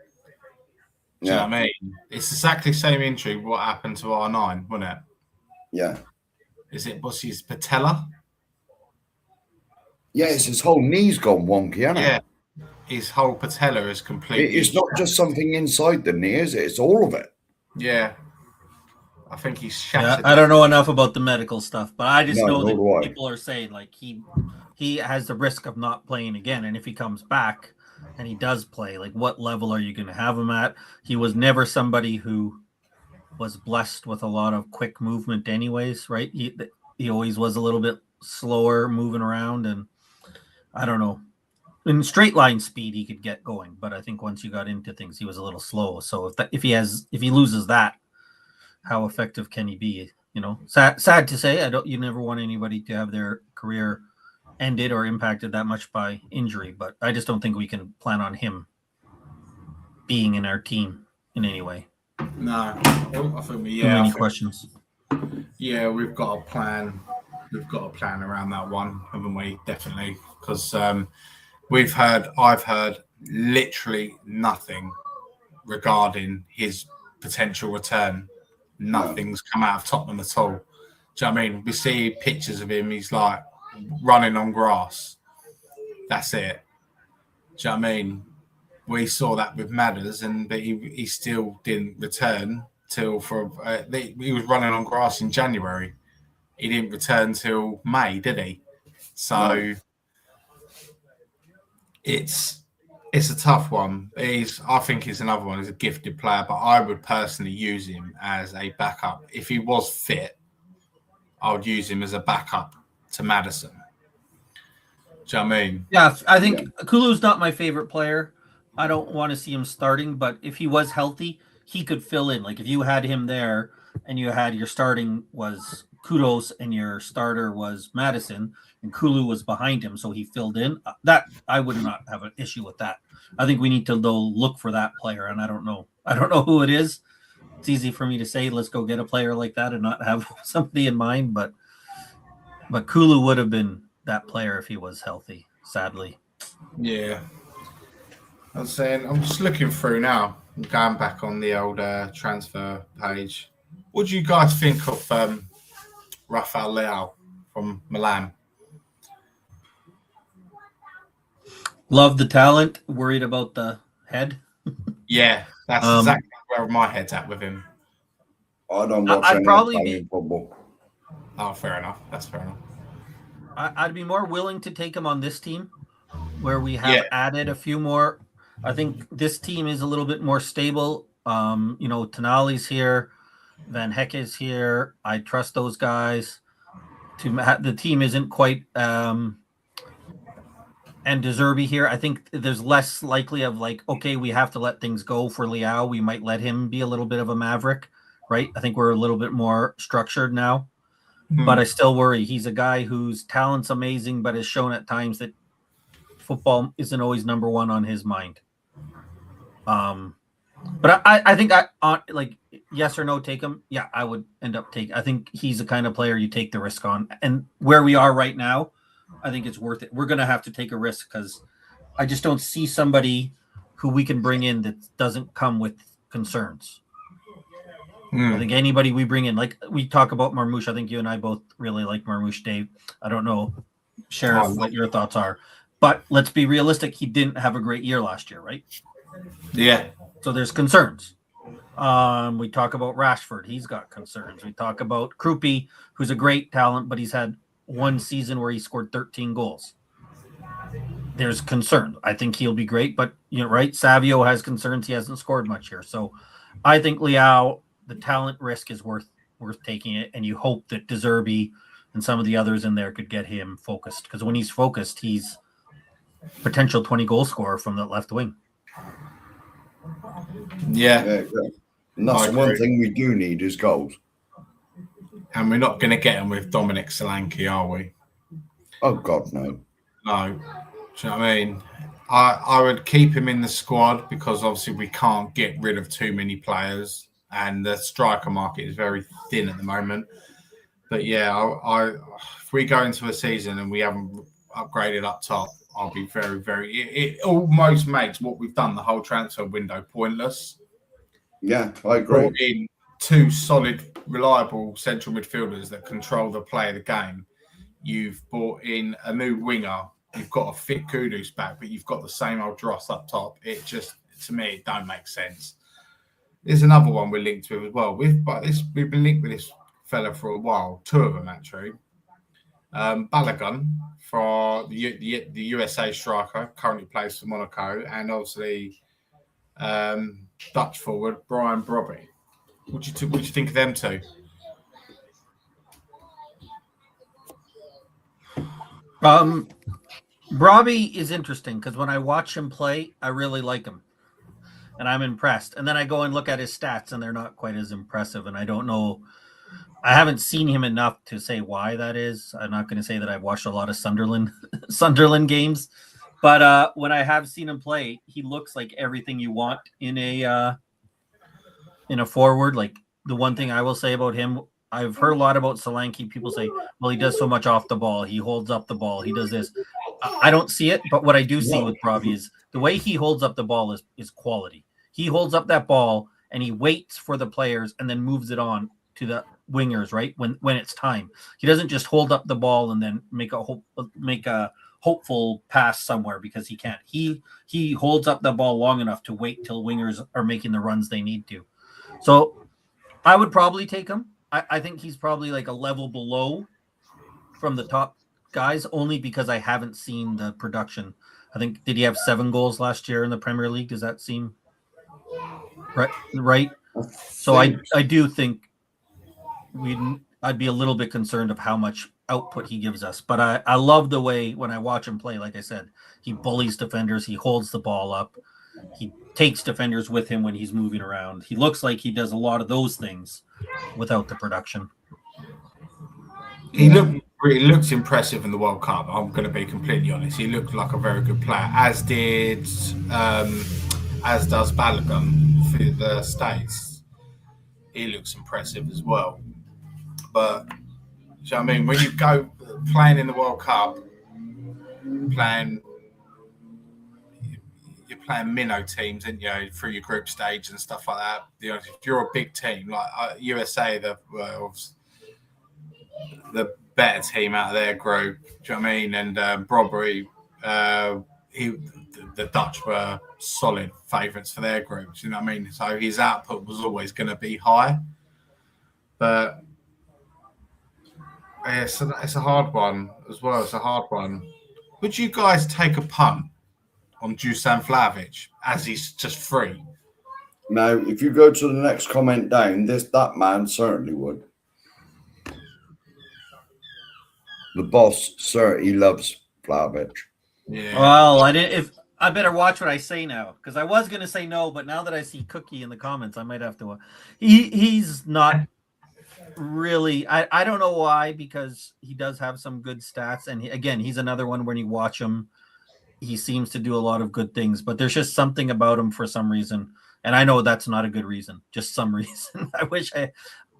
Do you know what I mean? It's exactly the same injury what happened to R9, wasn't it? Yeah. What's his patella? Yes, his whole knee's gone wonky, hasn't it? Yeah. His whole patella is completely... It's not just something inside the knee, is it? It's all of it. Yeah. I think he's shattered. Yeah, I don't know enough about the medical stuff, but I just know that I. People are saying like he has the risk of not playing again, and if he comes back and he does play, like what level are you going to have him at? He was never somebody who was blessed with a lot of quick movement anyways, right? He always was a little bit slower moving around, and I don't know. In straight line speed, he could get going, but I think once you got into things, he was a little slow. So if he loses that, how effective can he be? You know, sad to say. You never want anybody to have their career ended or impacted that much by injury, but I just don't think we can plan on him being in our team in any way. No, I think many questions. Yeah, we've got a plan. We've got a plan around that one, haven't we? Definitely, because I've heard literally nothing regarding his potential return. Nothing's come out of Tottenham at all. Do you know what I mean? We see pictures of him. He's like running on grass. That's it. Do you know what I mean? We saw that with Madders, and he still didn't return till he was running on grass in January. He didn't return till May, did he? So it's a tough one. I think he's another one. He's a gifted player, but I would personally use him as a backup. If he was fit, I would use him as a backup to Madison. Do you know what I mean? Yeah, I think Kulu's not my favorite player. I don't want to see him starting, but if he was healthy, he could fill in. Like if you had him there and you had your starting was Kudos and your starter was Madison and Kulu was behind him, so he filled in, that I would not have an issue with that. I think we need to look for that player, and I don't know who it is. It's easy for me to say, let's go get a player like that and not have somebody in mind, but Kulu would have been that player if he was healthy, sadly. Yeah. I was saying, I'm just looking through now. I'm going back on the old transfer page. What do you guys think of Rafael Leao from Milan? Love the talent. Worried about the head. Yeah, that's exactly where my head's at with him. I don't watch I'd any probably Italian football. Oh, fair enough. That's fair enough. I'd be more willing to take him on this team where we have Yeah. added a few more. I think this team is a little bit more stable. Tonali's here, Van Heck is here. I trust those guys. The team isn't quite and De Zerbi here. I think there's less likely of like, okay, we have to let things go for Leao. We might let him be a little bit of a maverick, right? I think we're a little bit more structured now. But I still worry. He's a guy whose talent's amazing, but has shown at times that football isn't always number one on his mind. But I think like yes or no, take him. Yeah, I would end up taking. I think he's the kind of player you take the risk on. And where we are right now, I think it's worth it. We're going to have to take a risk because I just don't see somebody who we can bring in that doesn't come with concerns. I think anybody we bring in, like we talk about Marmouche, I think you and I both really like Marmouche, Dave. I don't know, Sheriff, what your thoughts are. But let's be realistic. He didn't have a great year last year, right? Yeah. So there's concerns. We talk about Rashford. He's got concerns. We talk about Krupi, who's a great talent, but he's had one season where he scored 13 goals. There's concern. I think he'll be great, but right? Savio has concerns. He hasn't scored much here. So I think Leao, the talent risk is worth taking it, and you hope that De Zerbi and some of the others in there could get him focused, because when he's focused, he's potential 20 goal scorer from the left wing. Yeah. And that's the one thing we do need is goals. And we're not going to get him with Dominic Solanke, are we? Oh, God, no. No. Do you know what I mean? I would keep him in the squad because obviously we can't get rid of too many players and the striker market is very thin at the moment. But yeah, if we go into a season and we haven't upgraded up top, I'll be very, very... It almost makes what we've done the whole transfer window pointless. Yeah, I agree. Brought in two solid, reliable central midfielders that control the play of the game. You've brought in a new winger. You've got a fit Kudus back, but you've got the same old dross up top. It just, to me, it don't make sense. There's another one we're linked with as well. We've been linked with this fella for a while. Two of them, actually. Balogun, for the USA striker, currently plays for Monaco, and obviously Dutch forward Brian Brobby. What do you think of them two? Brobby is interesting because when I watch him play, I really like him, and I'm impressed. And then I go and look at his stats, and they're not quite as impressive. And I don't know. I haven't seen him enough to say why that is. I'm not going to say that I've watched a lot of Sunderland games, but when I have seen him play, he looks like everything you want in a forward. Like the one thing I will say about him, I've heard a lot about Solanke. People say, well, he does so much off the ball. He holds up the ball. He does this. I don't see it, but what I do see with Brobby is the way he holds up the ball is quality. He holds up that ball and he waits for the players and then moves it on to the wingers, right? When it's time. He doesn't just hold up the ball and then make a hopeful pass somewhere because he can't. He holds up the ball long enough to wait till wingers are making the runs they need to. So I would probably take him. I think he's probably like a level below from the top guys, only because I haven't seen the production. I think, did he have 7 goals last year in the Premier League? Does that seem right? So I do think I'd be a little bit concerned of how much output he gives us. But I love the way when I watch him play, like I said, he bullies defenders. He holds the ball up. He takes defenders with him when he's moving around. He looks like he does a lot of those things without the production. He looks impressive in the World Cup. I'm going to be completely honest. He looked like a very good player, as does Balogun for the States. He looks impressive as well. But do you know what I mean? When you go playing in the World Cup, you're playing minnow teams, and through your group stage and stuff like that. If you're a big team like USA, the better team out of their group. Do you know what I mean? And Brobbery, the Dutch were solid favourites for their group. Do you know what I mean? So his output was always going to be high. But yeah, so it's a hard one as well. It's a hard one. Would you guys take a punt on Dusan Vlahovic as he's just free? Now, if you go to the next comment down, that man certainly would. The boss certainly loves Vlahovic. Yeah. Well, I better watch what I say now, because I was going to say no, but now that I see Cookie in the comments, I might have to. He's not really. I don't know why, because he does have some good stats, and he's another one when you watch him, he seems to do a lot of good things, but there's just something about him for some reason, and I know that's not a good reason, just some reason.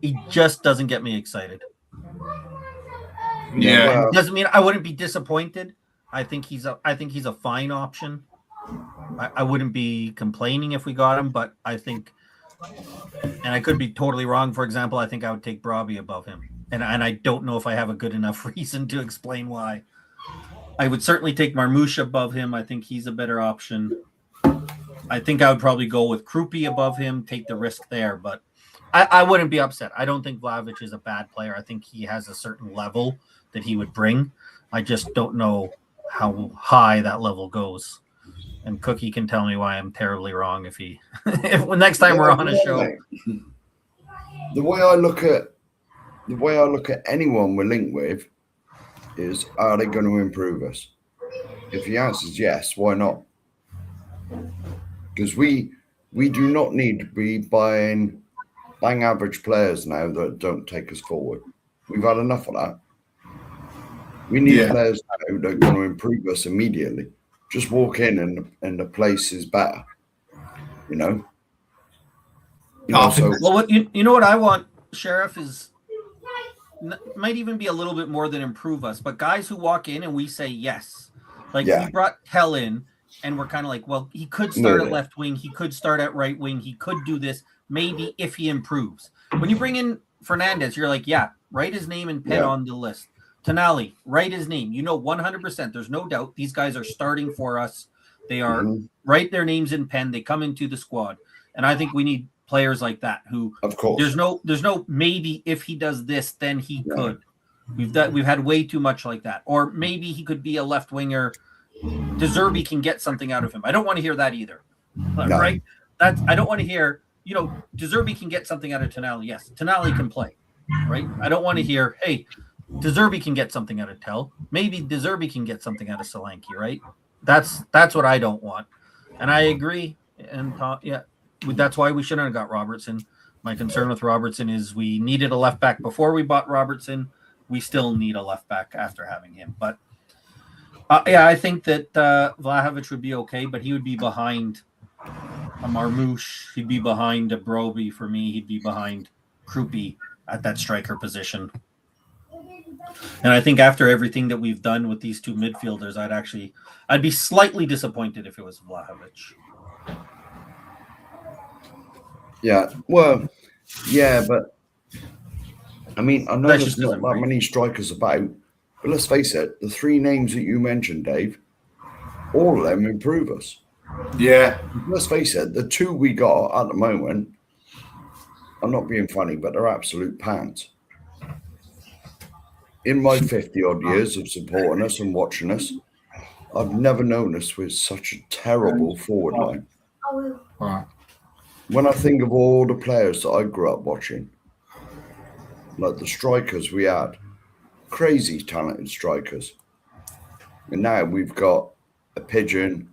He just doesn't get me excited. Yeah, it doesn't mean I wouldn't be disappointed. I think he's a fine option. I wouldn't be complaining if we got him, but I think, and I could be totally wrong. For example, I think I would take Brobby above him, and I don't know if I have a good enough reason to explain why. I would certainly take Marmouche above him. I think he's a better option. I think I would probably go with Krupi above him, take the risk there, but I wouldn't be upset. I don't think Vlahovic is a bad player. I think he has a certain level that he would bring. I just don't know how high that level goes. And Cookie can tell me why I'm terribly wrong if next time we're on a show. The way I look at anyone we're linked with is, are they going to improve us? If the answer is yes, why not? Because we do not need to be buying bang average players now that don't take us forward. We've had enough of that. We need players now that are going to improve us immediately. Just walk in and the place is better. So well, you know what I want, Sheriff, is might even be a little bit more than improve us, but guys who walk in and we say yes. Like we brought Hell in and we're kind of like, well, he could start at left wing, he could start at right wing, he could do this, maybe if he improves. When you bring in Fernandez, you're like, write his name and pen on the list. Tonali, write his name. 100%. There's no doubt these guys are starting for us. They are write their names in pen. They come into the squad, and I think we need players like that. Who, of course, there's no maybe if he does this, then he could. We've had way too much like that. Or maybe he could be a left winger. De Zerbi can get something out of him. I don't want to hear that either. Right? I don't want to hear. De Zerbi can get something out of Tonali. Yes, Tonali can play. Right? I don't want to hear, hey, De Zerbi can get something out of Tell. Maybe De Zerbi can get something out of Solanke, right? That's what I don't want. And I agree. And that's why we shouldn't have got Robertson. My concern with Robertson is we needed a left back before we bought Robertson. We still need a left back after having him. But I think that Vlahovic would be okay, but he would be behind a Marmouche. He'd be behind a Broby for me. He'd be behind Krupi at that striker position. And I think after everything that we've done with these two midfielders, I'd be slightly disappointed if it was Vlahovic. Yeah, well, but I mean, I know there's not that many strikers about, but let's face it, the three names that you mentioned, Dave, all of them improve us. Yeah. Let's face it, the two we got at the moment, I'm not being funny, but they're absolute pants. In my 50-odd years of supporting us and watching us, I've never known us with such a terrible forward line. Right. When I think of all the players that I grew up watching, like the strikers we had, crazy talented strikers. And now we've got a pigeon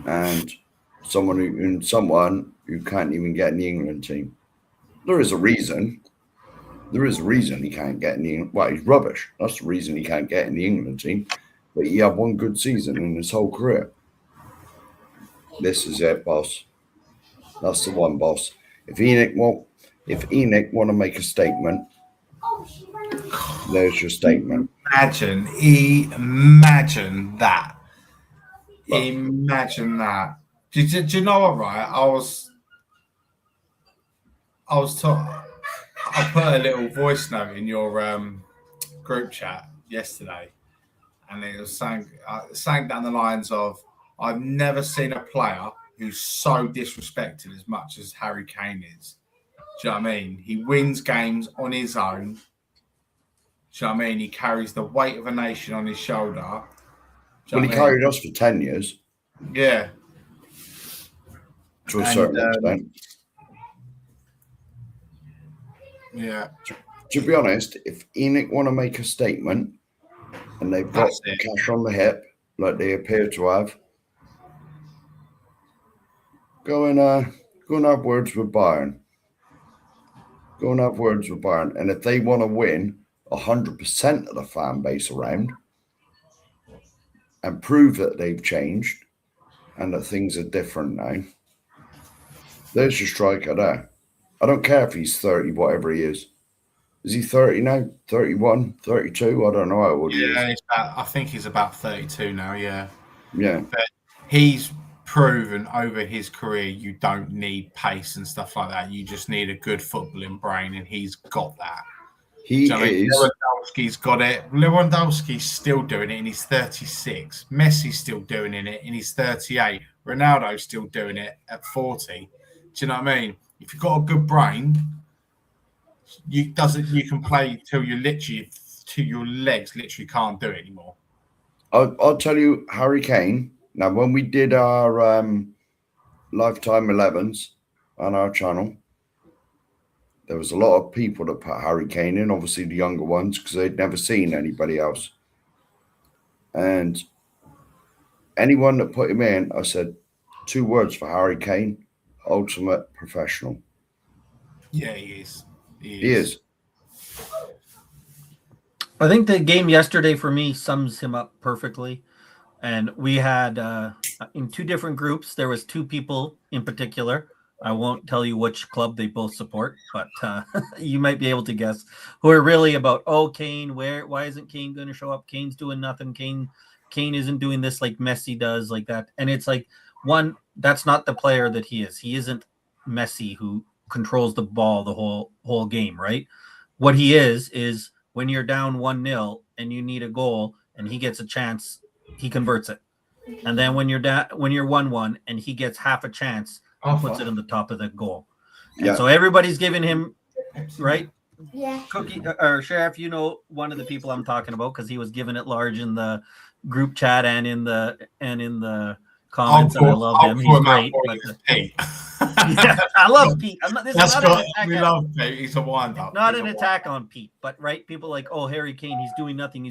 and someone who can't even get in the England team. There is a reason. There is a reason he can't get in the. Well, he's rubbish. That's the reason he can't get in the England team. But he had one good season in his whole career. This is it, boss. That's the one, boss. If Enoch want to make a statement, there's your statement. Imagine that. Imagine that. Do you know what? Right, I put a little voice note in your group chat yesterday, and it was saying down the lines of, "I've never seen a player who's so disrespected as much as Harry Kane is." Do you know what I mean? He wins games on his own. Do you know what I mean? He carries the weight of a nation on his shoulder. Well, he carried us for 10 years. Yeah. To a certain extent. Yeah. To be honest, if Enoch want to make a statement and they've got cash on the hip, like they appear to have, go and have words with Bayern. Go and have words with Bayern. And if they want to win 100% of the fan base around and prove that they've changed and that things are different now, there's your striker there. I don't care if he's 30, whatever he is. Is he 30 now? 31, 32? I don't know how old he is. I think he's about 32 now, yeah. Yeah. But he's proven over his career you don't need pace and stuff like that. You just need a good footballing brain, and he's got that. He is. Lewandowski's got it. Lewandowski's still doing it, and he's 36. Messi's still doing it, and he's 38. Ronaldo's still doing it at 40. Do you know what I mean? If you've got a good brain, you can play till your legs literally can't do it anymore. I'll tell you, Harry Kane. Now, when we did our lifetime 11s on our channel, there was a lot of people that put Harry Kane in, obviously the younger ones, because they'd never seen anybody else. And anyone that put him in, I said 2 words for Harry Kane: ultimate professional. Yeah, he is. He is. I think the game yesterday for me sums him up perfectly. And we had in 2 different groups, there was 2 people in particular. I won't tell you which club they both support, but you might be able to guess, who are really about, oh, Kane, why isn't Kane going to show up? Kane's doing nothing. Kane isn't doing this like Messi does, like that. And it's like, one, that's not the player that he is. He isn't Messi who controls the ball the whole game, right? What he is when you're down 1-0 and you need a goal and he gets a chance, he converts it. And then when you're 1-1 and he gets half a chance, he puts it on the top of the goal. And so everybody's giving him, right? Yeah. Cookie or Sheriff, you know one of the people I'm talking about, because he was giving it large in the group chat and in the comments, and I love him. He's great. Yeah, I love Pete. We love Pete. He's a wind-up. Not an attack on Pete, but right, people like, oh, Harry Kane, he's doing nothing,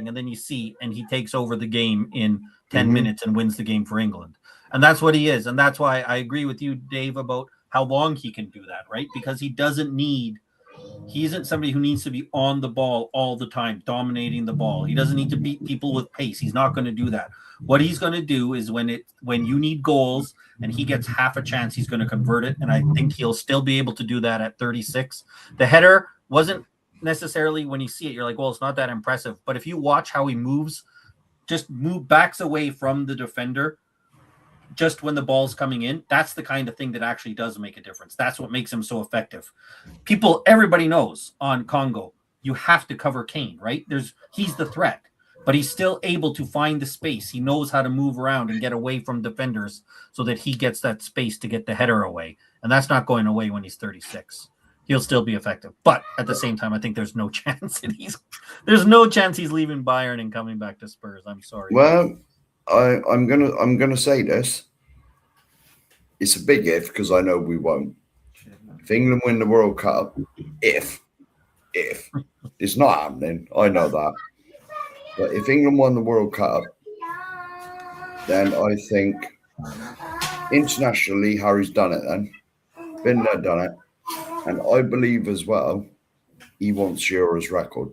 and then you see, and he takes over the game in 10 minutes and wins the game for England, and that's what he is, and that's why I agree with you, Dave, about how long he can do that, right? Because he isn't somebody who needs to be on the ball all the time, dominating the ball. He doesn't need to beat people with pace. He's not going to do that. What he's going to do is when you need goals and he gets half a chance, he's going to convert it. And I think he'll still be able to do that at 36. The header wasn't necessarily, when you see it, you're like, well, it's not that impressive. But if you watch how he moves, backs away from the defender just when the ball's coming in, that's the kind of thing that actually does make a difference. That's what makes him so effective. Everybody knows on Congo, you have to cover Kane, right? He's the threat, but he's still able to find the space. He knows how to move around and get away from defenders so that he gets that space to get the header away. And that's not going away when he's 36. He'll still be effective. But at the same time, I think there's no chance that he's leaving Bayern and coming back to Spurs. I'm sorry. Well, I'm gonna say this. It's a big if, because I know we won't. If England win the World Cup, if it's not happening, I know that. But if England won the World Cup, then I think internationally Harry's done it. Then been there, done it, and I believe as well he wants Shearer's record.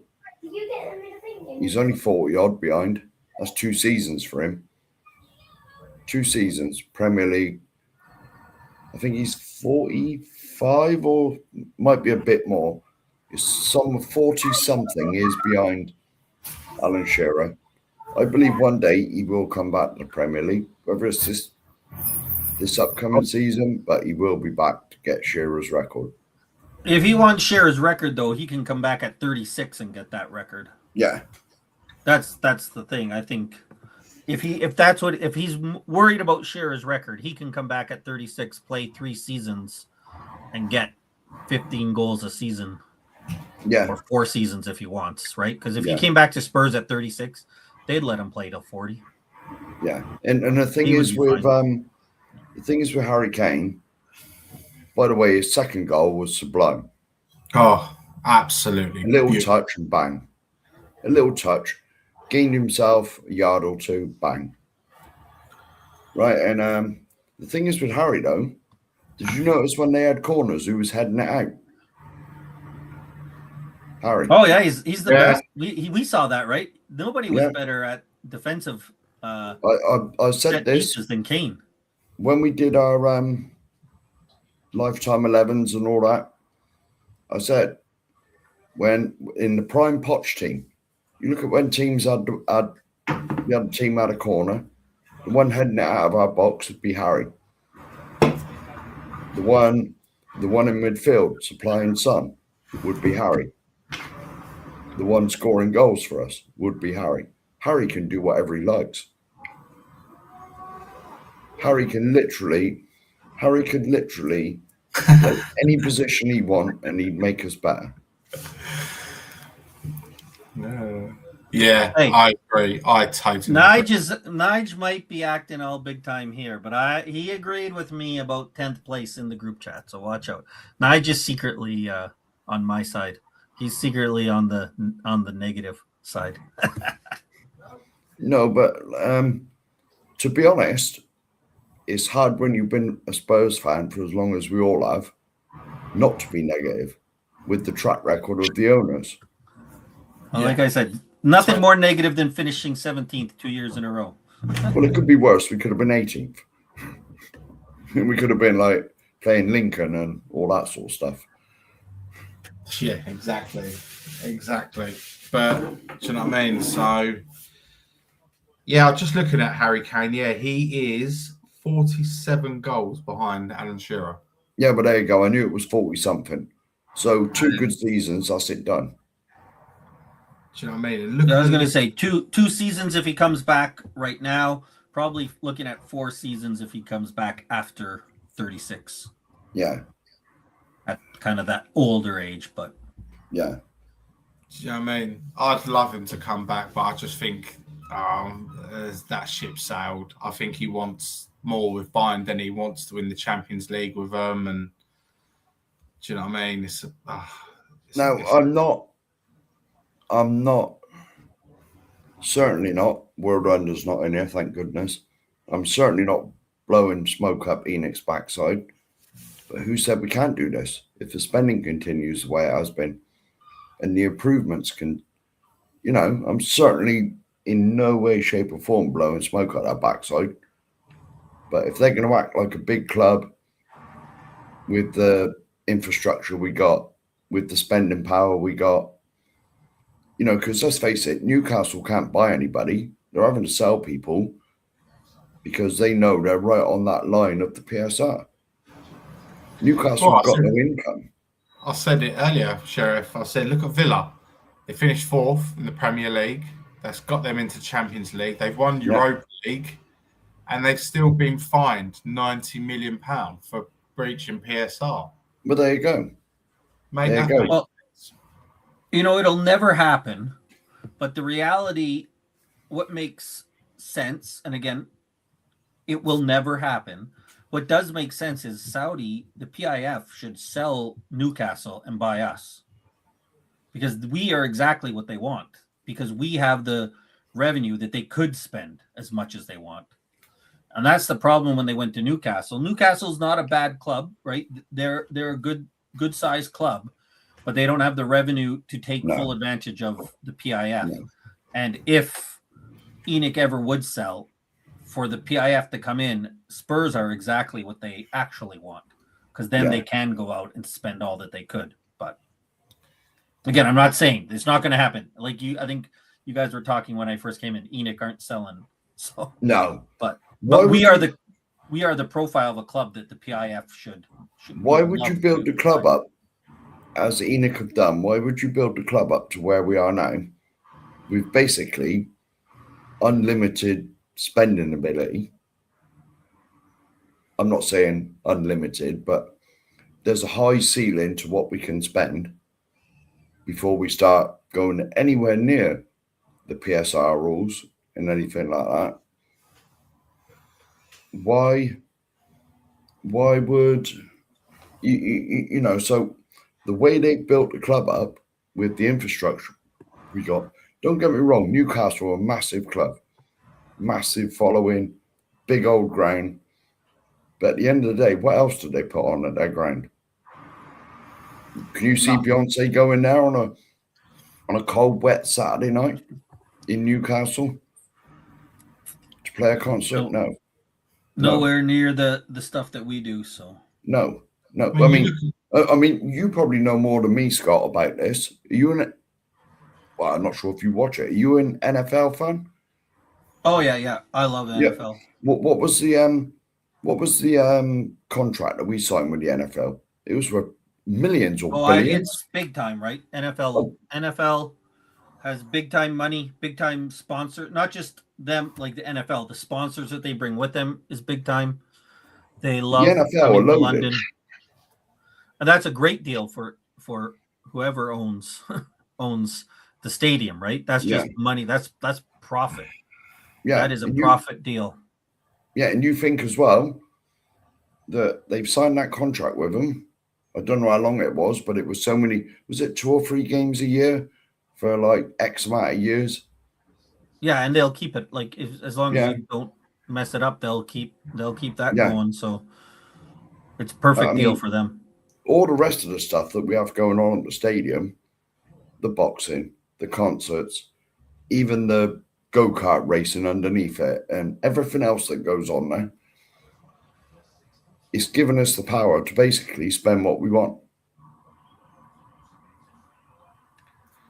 He's only 40 odd behind. That's 2 seasons for him. 2 seasons, Premier League. I think he's 45 or might be a bit more. It's some 40-something years behind Alan Shearer. I believe one day he will come back to the Premier League, whether it's this upcoming season, but he will be back to get Shearer's record. If he wants Shearer's record, though, he can come back at 36 and get that record. Yeah. That's the thing. I think if he's worried about Shearer's record, he can come back at 36, play 3 seasons, and get 15 goals a season. Yeah. Or 4 seasons if he wants, right? Because if he came back to Spurs at 36, they'd let him play till 40. Yeah. And the thing is with Harry Kane, by the way, his second goal was sublime. Oh, absolutely. A little touch and bang. A little touch. Gained himself a yard or 2, bang. Right, and the thing is with Harry, though, did you notice when they had corners, who was heading it out? Harry. Oh, yeah, he's the best. We saw that, right? Nobody was better at defensive I said this than Kane. When we did our lifetime 11s and all that. I said, when in the prime Poch team, you look at when teams had the other team had a corner, the one heading it out of our box would be Harry. The one in midfield supplying Son would be Harry. The one scoring goals for us would be Harry. Harry can do whatever he likes. Harry could literally play any position he want and he'd make us better. Yeah, hey, I agree. I totally agree. Nige might be acting all big time here, but he agreed with me about 10th place in the group chat, so watch out. Nige is secretly on my side. He's secretly on the negative side. No, but to be honest, it's hard when you've been a Spurs fan for as long as we all have, not to be negative with the track record of the owners. Well, like I said, nothing more negative than finishing 17th 2 years in a row. Well, it could be worse. We could have been 18th. We could have been like playing Lincoln and all that sort of stuff. Yeah, exactly. But do you know what I mean? So, yeah, just looking at Harry Kane, yeah, he is 47 goals behind Alan Shearer. Yeah, but there you go. I knew it was 40-something. So 2 good seasons, that's it done. Do you know what I mean? I was going to say two seasons if he comes back right now. Probably looking at 4 seasons if he comes back after 36. Yeah. At kind of that older age, but. Yeah. Do you know what I mean? I'd love him to come back, but I just think that ship sailed. I think he wants more with Bayern than he wants to win the Champions League with them. And do you know what I mean? I'm not, certainly not. World Under's not in here, thank goodness. I'm certainly not blowing smoke up Enix's backside. But who said we can't do this? If the spending continues the way it has been and the improvements can, I'm certainly in no way, shape or form blowing smoke at that backside. But if they're going to act like a big club with the infrastructure we got, with the spending power we got, because let's face it, Newcastle can't buy anybody. They're having to sell people because they know they're right on that line of the PSR. Newcastle got no income. I said it earlier, Sheriff. I said, look at Villa. They finished 4th in the Premier League. That's got them into Champions League. They've won Europa League, and they've still been fined £90 million for breaching PSR. But there you go. Well, it'll never happen. But the reality, what makes sense, and again, it will never happen. What does make sense is the PIF should sell Newcastle and buy us. Because we are exactly what they want. Because we have the revenue that they could spend as much as they want. And that's the problem when they went to Newcastle. Newcastle's not a bad club, right? They're a good sized club, but they don't have the revenue to take full advantage of the PIF. No. And if Enoch ever would sell, for the PIF to come in, Spurs are exactly what they actually want. Because then they can go out and spend all that they could. But again, I'm not saying it's not going to happen. I think you guys were talking when I first came in. Enoch aren't selling. So no, but we are we are the profile of a club that the PIF should Why would you love build to the club sign. up as Enoch have done? Why would you build the club up to where we are now? We've basically unlimited spending ability. I'm not saying unlimited, but there's a high ceiling to what we can spend before we start going anywhere near the PSR rules and anything like that. Why would you know? So the way they built the club up with the infrastructure we got, don't get me wrong, Newcastle are a massive club, massive following, big old ground. But at the end of the day, what else did they put on at their ground? Can you see Beyonce going there on a cold, wet Saturday night in Newcastle to play a concert? No. Nowhere near the stuff that we do. So No. I I mean, you probably know more than me, Scott, about this. Are you an? Well, I'm not sure if you watch it. Are you an NFL fan? oh yeah, I love the Yeah. NFL. What was the contract that we signed with the NFL? It was for millions or billions. It's big time, right? NFL has big time money, big time sponsor. Not just them, like the NFL. The sponsors that they bring with them is big time. They love The NFL coming are to loaded. London, and that's a great deal for whoever owns the stadium, right? That's just money. That's profit. Yeah, that is a profit deal. Yeah, and you think as well that they've signed that contract with them. I don't know how long it was, but it was so many. Was it 2 or 3 games a year for like X amount of years? Yeah, and they'll keep it like as long as you don't mess it up, they'll keep that going. So it's a perfect deal for them. All the rest of the stuff that we have going on at the stadium, the boxing, the concerts, even the go-kart racing underneath it, and everything else that goes on there, it's given us the power to basically spend what we want.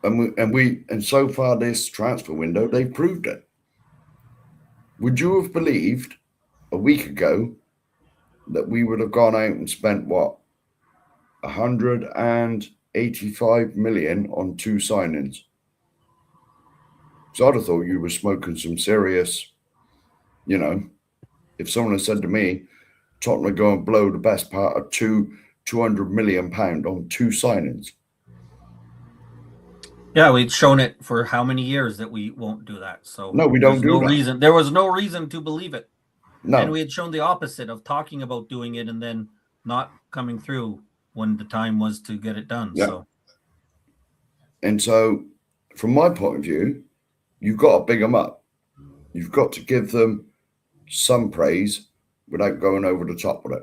And so far this transfer window, they've proved it. Would you have believed a week ago that we would have gone out and spent what, 185 million on 2 signings? So I'd have thought you were smoking some serious, you know, if someone had said to me, Tottenham would go and blow the best part of 200 million pound on 2 signings. Yeah, we've shown it for how many years that we won't do that. So no, we don't do that. There was no reason to believe it. No. And we had shown the opposite of talking about doing it and then not coming through when the time was to get it done. Yeah. So. And so, from my point of view, you've got to big them up. You've got to give them some praise without going over the top with it.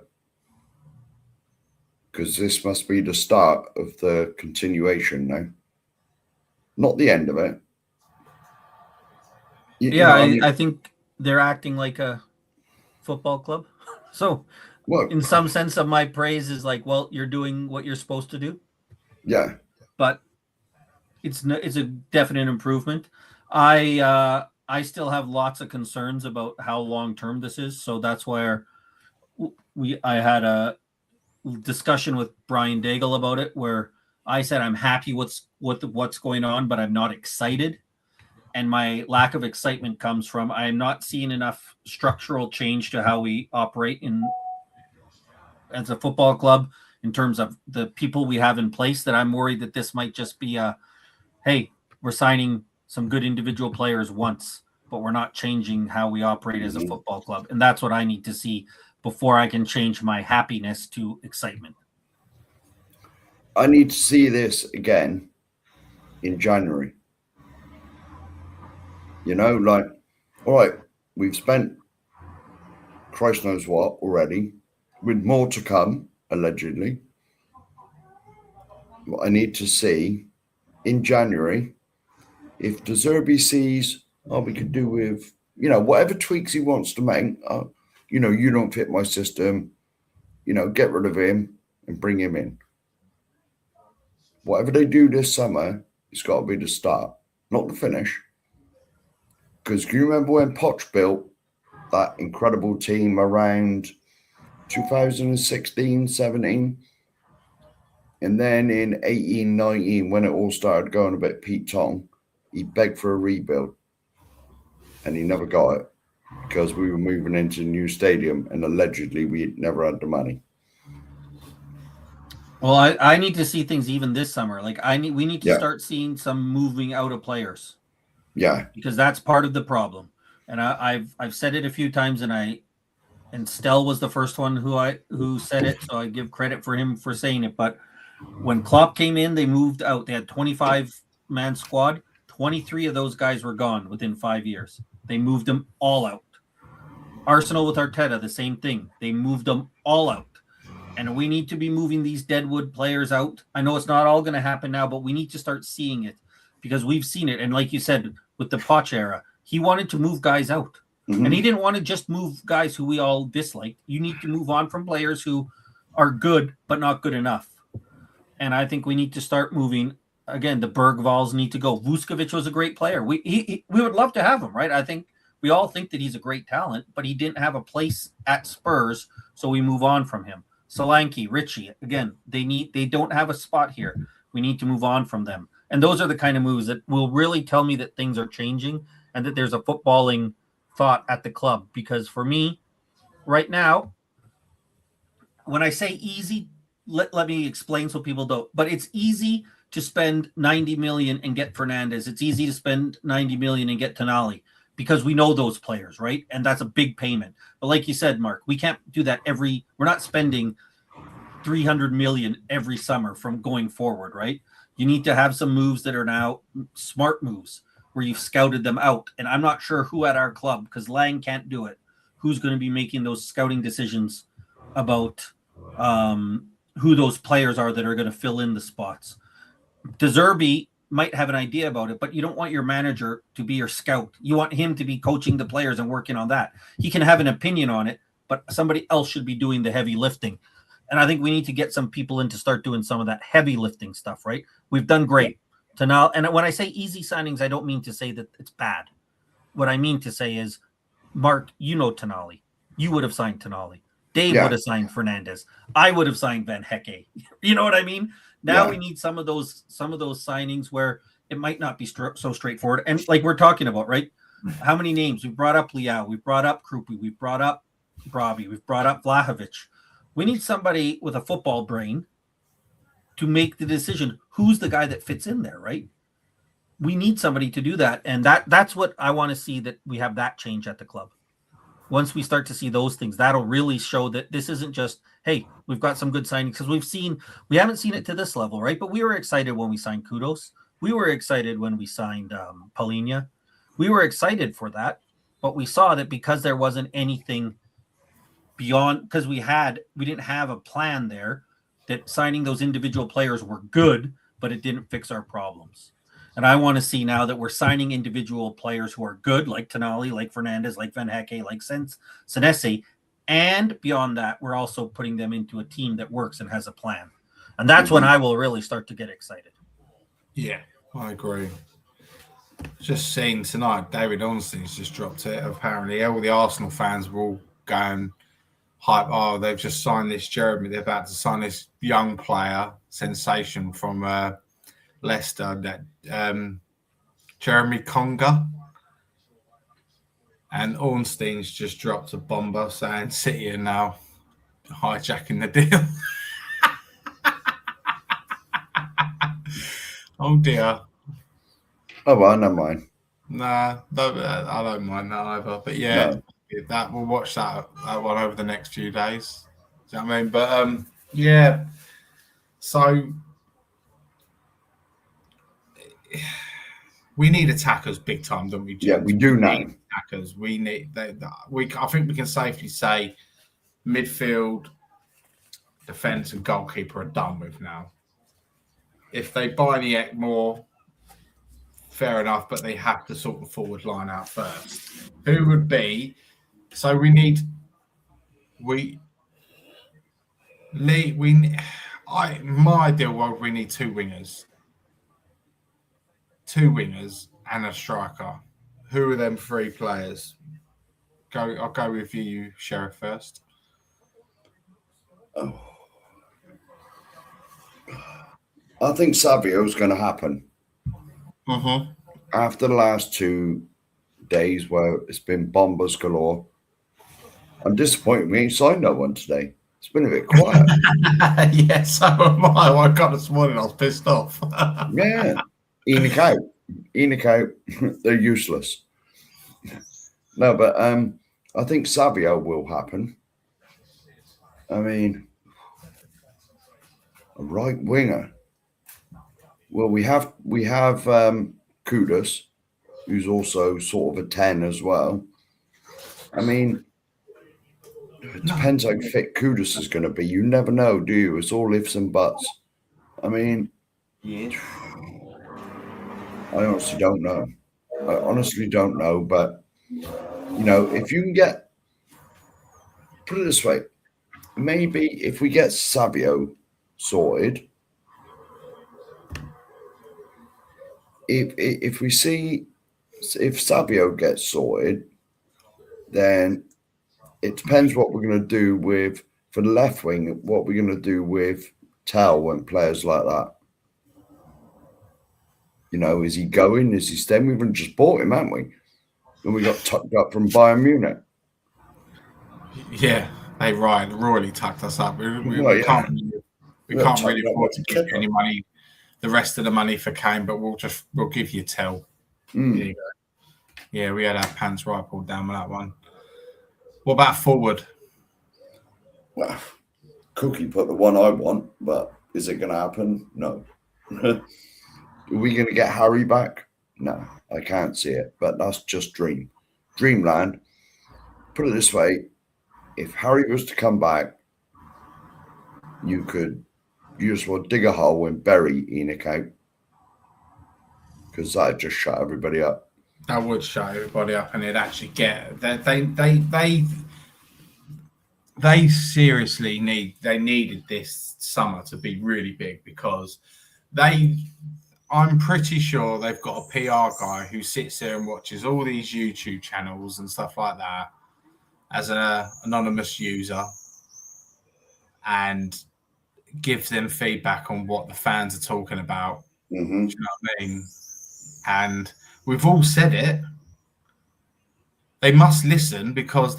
Because this must be the start of the continuation now. Not the end of it. I think they're acting like a football club. So, in some sense of my praise is like, well, you're doing what you're supposed to do. Yeah. But it's a definite improvement. I still have lots of concerns about how long term this is. So that's where I had a discussion with Brian Daigle about it, where I said I'm happy what's going on, but I'm not excited. And my lack of excitement comes from I'm not seeing enough structural change to how we operate as a football club in terms of the people we have in place, that I'm worried that this might just be hey, we're signing some good individual players once, but we're not changing how we operate as a football club. And that's what I need to see before I can change my happiness to excitement. I need to see this again in January. You know, like, all right, we've spent Christ knows what already, with more to come, allegedly. What I need to see in January, if De Zerbi sees, we could do with, whatever tweaks he wants to make, you don't fit my system, get rid of him and bring him in. Whatever they do this summer, it's got to be the start, not the finish. Because do you remember when Poch built that incredible team around 2016, 17. And then in 18, 19, when it all started going a bit Pete Tong, he begged for a rebuild and he never got it because we were moving into a new stadium and allegedly we never had the money. Well, I need to see things even this summer. Like we need to start seeing some moving out of players. Yeah. Because that's part of the problem. And I've said it a few times, and Stell was the first one who said it, so I give credit for him for saying it. But when Klopp came in, they moved out. They had 25-man squad. 23 of those guys were gone within 5 years. They moved them all out. Arsenal with Arteta, the same thing. They moved them all out. And we need to be moving these deadwood players out. I know it's not all going to happen now, but we need to start seeing it because we've seen it. And like you said, with the Poch era, he wanted to move guys out. Mm-hmm. And he didn't want to just move guys who we all disliked. You need to move on from players who are good, but not good enough. And I think we need to start moving. Again, the Bergvalls need to go. Vuskovic was a great player. We would love to have him, right? I think we all think that he's a great talent, but he didn't have a place at Spurs, so we move on from him. Solanke, Richie, again, they don't have a spot here. We need to move on from them. And those are the kind of moves that will really tell me that things are changing and that there's a footballing thought at the club. Because for me, right now, when I say easy, let me explain so people don't. But it's easy to spend 90 million and get Fernandes. It's easy to spend 90 million and get Tonali because we know those players, right? And that's a big payment. But like you said, Mark, we can't do that we're not spending 300 million every summer from going forward, right? You need to have some moves that are now smart moves where you've scouted them out. And I'm not sure who at our club, because Lang can't do it, who's going to be making those scouting decisions about who those players are that are going to fill in the spots. De Zerbi might have an idea about it, but you don't want your manager to be your scout. You want him to be coaching the players and working on that. He can have an opinion on it, but somebody else should be doing the heavy lifting. And I think we need to get some people in to start doing some of that heavy lifting stuff, right? We've done great. Tonali, and when I say easy signings, I don't mean to say that it's bad. What I mean to say is, Mark, you know Tonali. You would have signed Tonali. Dave would have signed Fernandes. I would have signed Van Hecke. You know what I mean? Now we need some of those signings where it might not be so straightforward. And like we're talking about, right? How many names? We brought up Liao. We brought up Krupi. We brought up Brabi. We've brought up Vlahovic. We need somebody with a football brain to make the decision. Who's the guy that fits in there, right? We need somebody to do that. And that's what I want to see, that we have that change at the club. Once we start to see those things, that'll really show that this isn't just, hey, we've got some good signings, because we haven't seen it to this level, right? But we were excited when we signed Kudos. We were excited when we signed Palhinha. We were excited for that, but we saw that because there wasn't anything beyond, because we didn't have a plan there, that signing those individual players were good, but it didn't fix our problems. And I want to see now that we're signing individual players who are good, like Tonali, like Fernandes, like Van Hecke, like Senesi. And beyond that, we're also putting them into a team that works and has a plan. And that's when I will really start to get excited. Yeah, I agree. Just seeing tonight, David Ornstein's just dropped it. Apparently, all the Arsenal fans were all going hype. Oh, they've just signed this Jeremy. They're about to sign this young player, sensation from Leicester, that Jeremy Conga. And Ornstein's just dropped a bomber saying City are now hijacking the deal. Oh dear. Oh, well, never mind. Nah, I don't mind that either. But yeah, that we'll watch that one over the next few days. Do you know what I mean? But yeah. So we need attackers big time, don't we, James? Yeah, we do now. Attackers. We need. I think we can safely say midfield, defence, and goalkeeper are done with now. If they buy the more, fair enough, but they have to sort the forward line out first. Who would be? So we need. My ideal world, we need two wingers and a striker. Who are them three players? I'll go with you, Sheriff, first. Oh. I think Savio's going to happen. Mm-hmm. After the last 2 days where it's been bombers galore, I'm disappointed we ain't signed no one today. It's been a bit quiet. Yeah, so am I. I got this morning, I was pissed off. Yeah. Enoch out. They're useless. No, but I think Savio will happen. I mean, a right winger. Well, we have Kudus, who's also sort of a 10 as well. I mean, it depends how fit Kudus is going to be. You never know, do you? It's all ifs and buts. I mean, Yeah. I honestly don't know. But, if you can put it this way, maybe if we get Savio sorted, if Savio gets sorted, then it depends what we're going to do for the left wing, what we're going to do with Tell and players like that. Is he going? Is he staying? We've even just bought him, haven't we? And we got tucked up from Bayern Munich. Yeah, they royally tucked us up. We can't really afford to give any money, the rest of the money for Kane, but we'll give you Tell. There you go. Yeah, we had our pants right pulled down with that one. What about forward? Well, Cookie put the one I want, but is it going to happen? No. Are we going to get Harry back? No, I can't see it, but that's just dreamland. Put it this way, if Harry was to come back, you just want to dig a hole and bury Enoch out, because that'd just shut everybody up. That would shut everybody up, and it'd actually get they seriously needed this summer to be really big, because I'm pretty sure they've got a PR guy who sits there and watches all these YouTube channels and stuff like that as an anonymous user and gives them feedback on what the fans are talking about. Mm-hmm. Do you know what I mean? And we've all said it. They must listen, because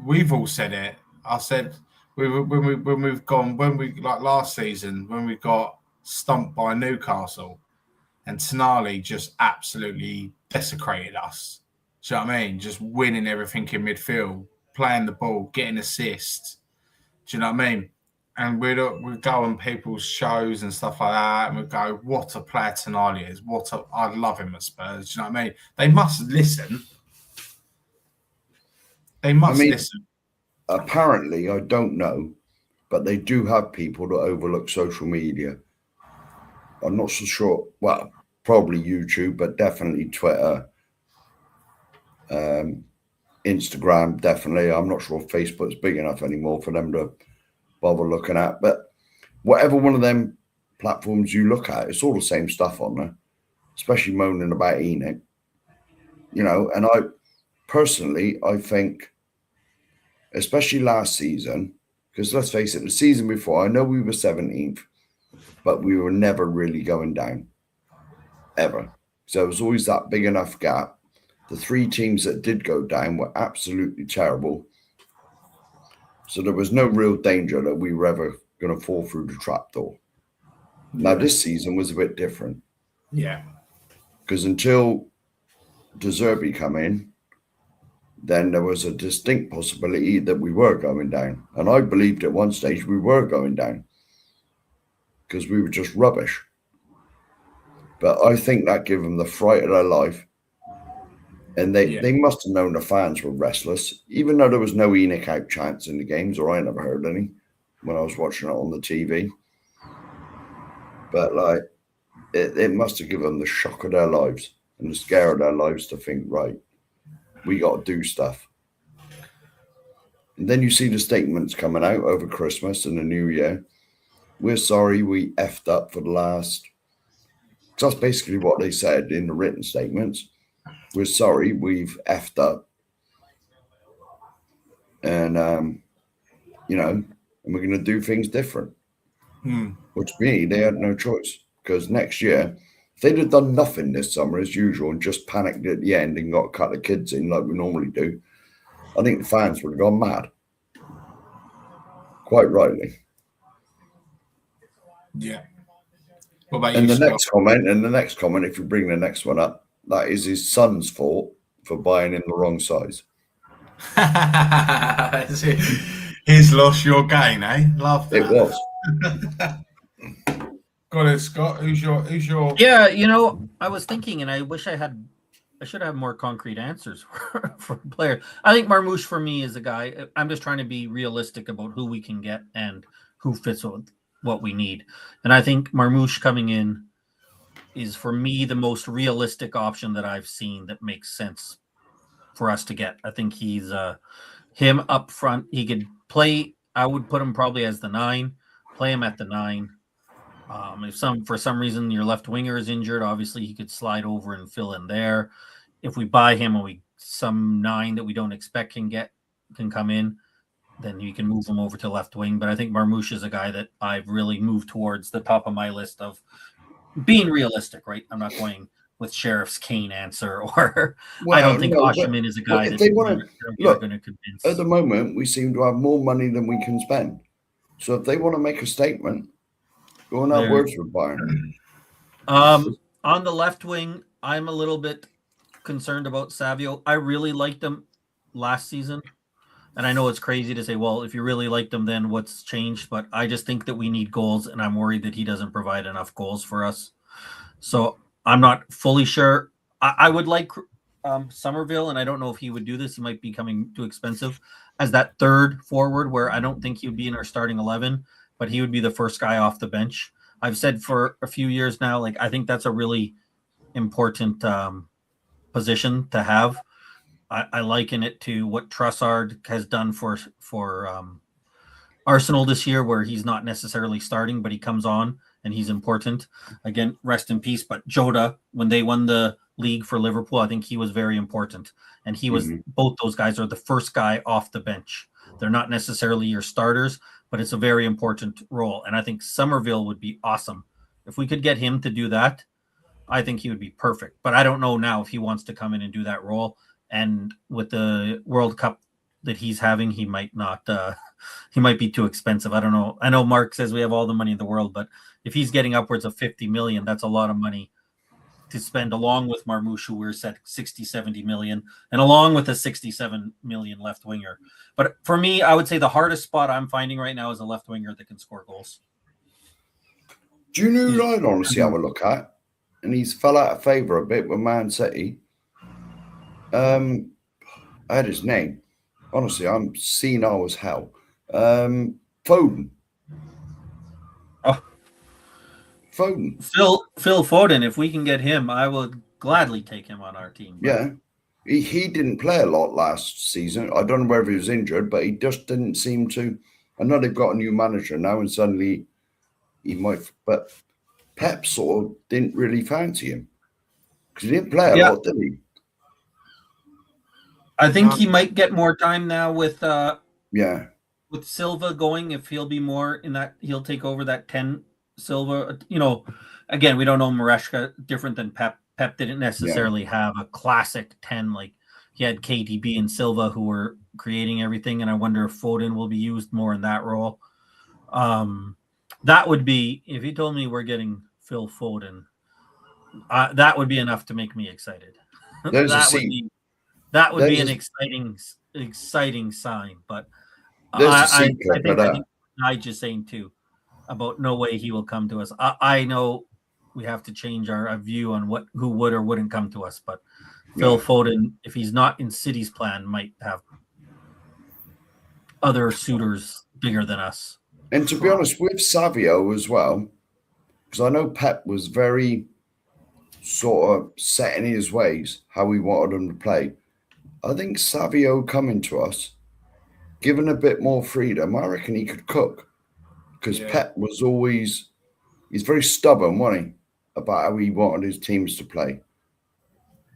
we've all said it. I said like last season when we got stumped by Newcastle and Tonali just absolutely desecrated us. Do you know what I mean? Just winning everything in midfield, playing the ball, getting assists. Do you know what I mean? And we'd go on people's shows and stuff like that, and we'd go, what a player Tonali is. I love him at Spurs. Do you know what I mean? They must listen. They must listen. Apparently, I don't know, but they do have people that overlook social media. I'm not so sure. Well, probably YouTube, but definitely Twitter, Instagram, definitely. I'm not sure if Facebook's big enough anymore for them to bother looking at. But whatever one of them platforms you look at, it's all the same stuff on there, especially moaning about Enoch. And I personally, I think, especially last season, because let's face it, the season before, I know we were 17th, but we were never really going down, ever. So there was always that big enough gap. The 3 teams that did go down were absolutely terrible. So there was no real danger that we were ever going to fall through the trapdoor. Now, this season was a bit different. Yeah. Because until De Zerbi come in, then there was a distinct possibility that we were going down. And I believed at one stage we were going down, because we were just rubbish. But I think that gave them the fright of their life. And they must have known the fans were restless, even though there was no Enoch out chants in the games, or I never heard any when I was watching it on the TV. But it must have given them the shock of their lives and the scare of their lives to think, right, we got to do stuff. And then you see the statements coming out over Christmas and the New Year. We're sorry we effed up for the last. That's basically what they said in the written statements. We're sorry we've effed up and and we're going to do things different. Which to me, they had no choice, because next year, if they'd have done nothing this summer as usual and just panicked at the end and got a couple of kids in like we normally do, I think the fans would have gone mad. Quite rightly. Yeah. What about And you, the Scott? next comment, if you bring the next one up, that is his son's fault for buying in the wrong size. His loss, your gain, eh? Love that. It was. Got it, Scott. Who's your? Yeah, I was thinking, and I wish I should have more concrete answers for a player. I think Marmoush for me is a guy. I'm just trying to be realistic about who we can get and who fits with what we need. And I think Marmoush coming in is, for me, the most realistic option that I've seen that makes sense for us to get. I think he's him up front. He could play. I would put him probably as the 9. Play him at the 9. If for some reason your left winger is injured, obviously he could slide over and fill in there. If we buy him and some 9 that we don't expect can come in, then you can move him over to left wing. But I think Marmoush is a guy that I've really moved towards the top of my list of being realistic, right? I'm not going with Sheriff's Kane answer, or I don't think Osherman is a guy that they're going to convince. At the moment, we seem to have more money than we can spend. So if they want to make a statement, go on our words with Bayern. On the left wing, I'm a little bit concerned about Savio. I really liked him last season. And I know it's crazy to say, well, if you really liked him, then what's changed? But I just think that we need goals, and I'm worried that he doesn't provide enough goals for us. So I'm not fully sure. I would like Somerville, and I don't know if he would do this. He might be coming too expensive as that third forward, where I don't think he would be in our starting 11, but he would be the first guy off the bench. I've said for a few years now, I think that's a really important position to have. I liken it to what Trossard has done for Arsenal this year, where he's not necessarily starting, but he comes on and he's important. Again, rest in peace. But Jota, when they won the league for Liverpool, I think he was very important. And he was both those guys are the first guy off the bench. They're not necessarily your starters, but it's a very important role. And I think Somerville would be awesome. If we could get him to do that, I think he would be perfect. But I don't know now if he wants to come in and do that role. And with the World Cup that he's having, he might not. He might be too expensive. I don't know. I know Mark says we have all the money in the world, but if he's getting upwards of 50 million, that's a lot of money to spend, along with Marmoush, who we're set 60, 70 million, and along with a 67 million left winger. But for me, I would say the hardest spot I'm finding right now is a left winger that can score goals. Do you know who I'd honestly have a look at? And he's fell out of favour a bit with Man City. I had his name. Honestly, I'm senile as hell. Foden. Oh. Foden. Phil Foden, if we can get him, I would gladly take him on our team. Yeah. He didn't play a lot last season. I don't know whether he was injured, but he just didn't seem to. I know they've got a new manager now, and suddenly he might. But Pep sort of didn't really fancy him because he didn't play a lot, did he? I think he might get more time now with with Silva going. If he'll be more in that, he'll take over that 10 Silva. Again, we don't know Maresca different than Pep. Pep didn't necessarily have a classic 10. Like he had KDB and Silva who were creating everything, and I wonder if Foden will be used more in that role. That would be, if he told me we're getting Phil Foden, that would be enough to make me excited. That would be an exciting sign. But I think I just saying too about no way he will come to us. I know we have to change our view on who would or wouldn't come to us, but Phil Foden, if he's not in City's plan, might have other suitors bigger than us. And to be honest, with Savio as well, because I know Pep was very sort of set in his ways how he wanted him to play. I think Savio coming to us, given a bit more freedom, I reckon he could cook. Because Pep was always, he's very stubborn, wasn't he, about how he wanted his teams to play.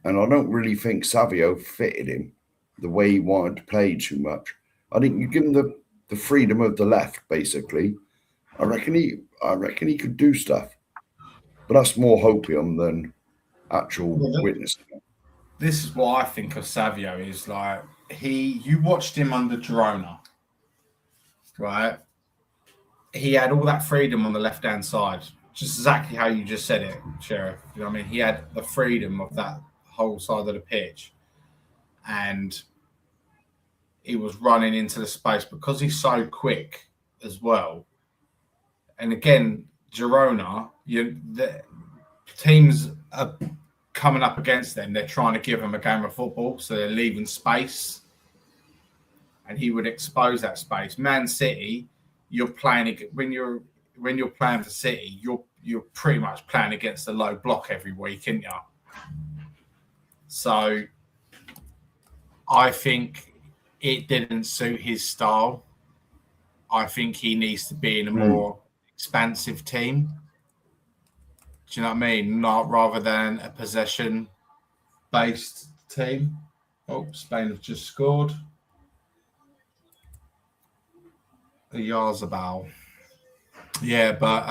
And I don't really think Savio fitted him the way he wanted to play too much. I think you give him the freedom of the left, basically. I reckon he could do stuff, but that's more hopium than actual witnessing it. This is what I think of Savio is like. You watched him under Girona, right? He had all that freedom on the left-hand side, just exactly how you just said it, Sheriff. You know what I mean? He had the freedom of that whole side of the pitch, and he was running into the space because he's so quick as well. And again, Girona, the teams are coming up against them. They're trying to give him a game of football, so they're leaving space, and he would expose that space. Man City, you're playing when you're playing for City, you're pretty much playing against a low block every week, aren't you? So I think it didn't suit his style. I think he needs to be in a more expansive team. Do you know what I mean? Not rather than a possession-based team. Oh, Spain have just scored. A Yarzabal. Yeah, but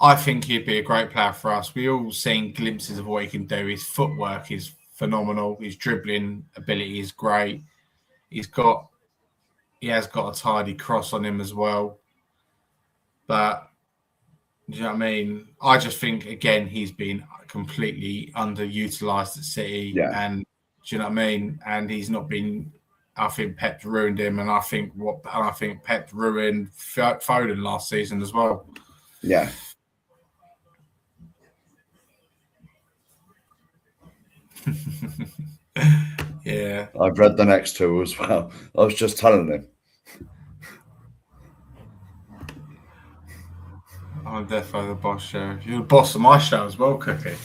I think he'd be a great player for us. We all seen glimpses of what he can do. His footwork is phenomenal. His dribbling ability is great. He has got a tidy cross on him as well. But do you know what I mean? I just think, again, he's been completely underutilized at City. Yeah. And do you know what I mean? And he's not been. I think Pep ruined him, and I think Pep ruined Foden last season as well. Yeah. Yeah. I've read the next two as well. I was just telling him. I'm definitely the boss, Sheriff. You're the boss of my show as well, Cookie.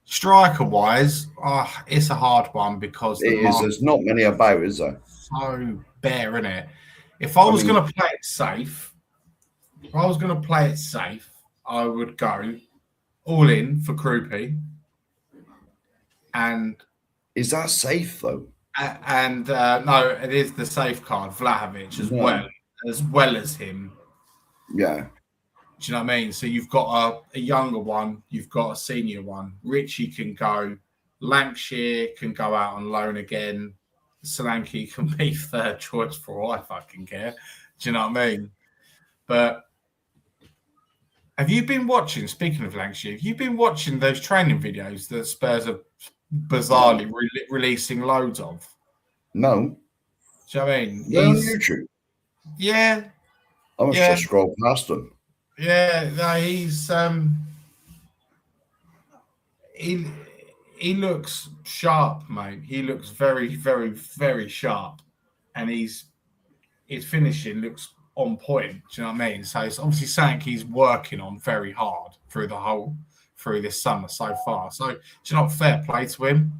Striker-wise, it's a hard one because there's not many about, is there? So bare, isn't it? If I was going to play it safe, I would go all in for Krupi. And is that safe though? And no, it is the safe card, Vlahovic as well as him. Yeah. Do you know what I mean? So you've got a younger one, you've got a senior one. Richie can go, Lancashire can go out on loan again. Solanke can be third choice for all I fucking care. Do you know what I mean? But have you been watching, speaking of Lancashire, have you been watching those training videos that Spurs are bizarrely releasing loads of? No. Do you know what I mean? They're on YouTube. Yeah. I must just scroll past them. Yeah, no, he's he looks sharp, mate. He looks very, very, very sharp, and his finishing looks on point. Do you know what I mean? So it's obviously something he's working on very hard through this summer so far. So do you know what? Fair play to him.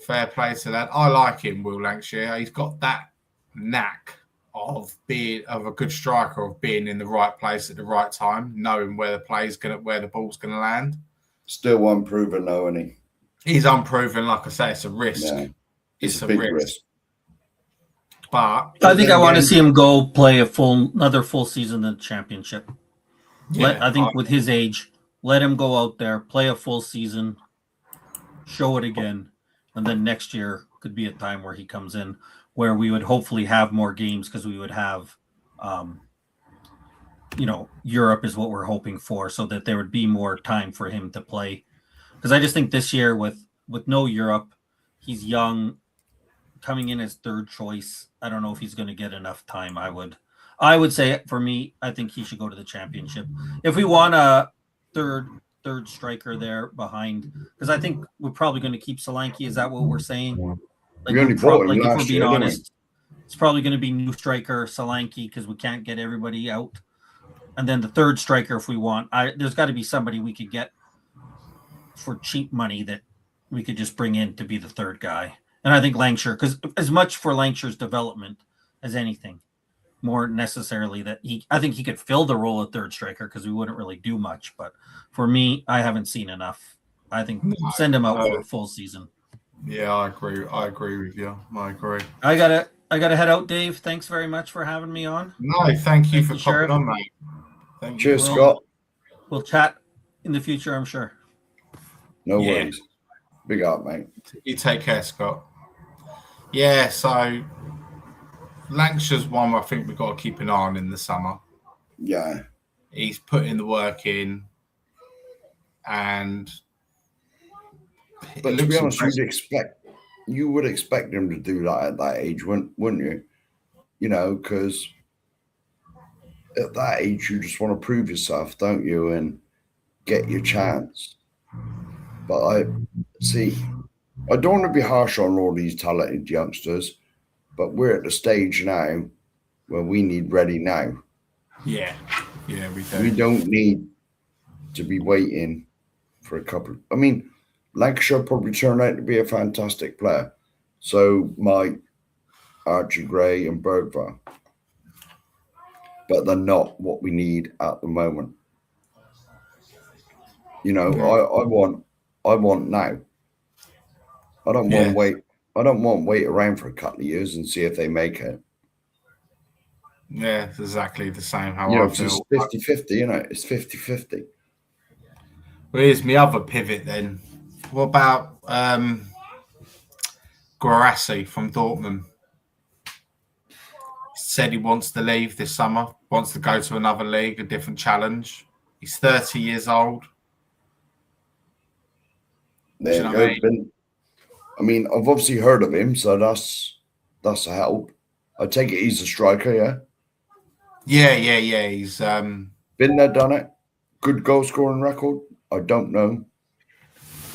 Fair play to that. I like him, Will Lancashire. He's got that knack of being a good striker, of being in the right place at the right time, knowing where the ball's gonna land. Still unproven though, isn't he? He's unproven. Like I say, it's a risk. Yeah. It's a big risk. But I think I want to see him go play another full season in the championship. Yeah, I think with his age, let him go out there, play a full season, show it again, and then next year could be a time where he comes in, where we would hopefully have more games because we would have, Europe is what we're hoping for, so that there would be more time for him to play. Because I just think this year with no Europe, he's young, coming in as third choice. I don't know if he's going to get enough time. I would say for me, I think he should go to the championship. If we want a third striker there behind, because I think we're probably going to keep Solanke. Is that what we're saying? Like, if we're being honest, it's probably going to be new striker Solanke because we can't get everybody out. And then the third striker, if we want, there's got to be somebody we could get for cheap money that we could just bring in to be the third guy. And I think Lancashire, because as much for Lancashire's development as anything, more necessarily that I think he could fill the role of third striker because we wouldn't really do much. But for me, I haven't seen enough I think send him out for a full season. Yeah, I agree. I agree with you. I agree. I gotta head out, Dave. Thanks very much for having me on. No, thank you for Sheriff. popping on, mate. Thank you. Cheers, Scott. We'll chat in the future, I'm sure. No worries. Big up, mate. You take care, Scott. Yeah, so Lancashire's one I think we've got to keep an eye on in the summer. Yeah. He's putting the work in, and but to be honest, you would expect him to do that at that age, wouldn't you? You know, because at that age you just want to prove yourself, don't you, and get your chance. But I don't want to be harsh on all these talented youngsters, but we're at the stage now where we need ready now. Yeah, we do. We don't need to be waiting for a couple. I mean, Lancashire probably turned out to be a fantastic player. So might Archie Gray and Bergvall. But they're not what we need at the moment. You know, I want now. I don't want to wait. I don't want to wait around for a couple of years and see if they make it. Yeah, it's exactly the same how I feel. It's 50-50, you know, it's 50-50. Well, here's my other pivot then. What about Guarassi from Dortmund? Said he wants to leave this summer, wants to go to another league, a different challenge. He's 30 years old. There you go. I mean, I've obviously heard of him, so that's a help. I take it he's a striker, yeah? Yeah. He's been there, done it. Good goal scoring record. I don't know.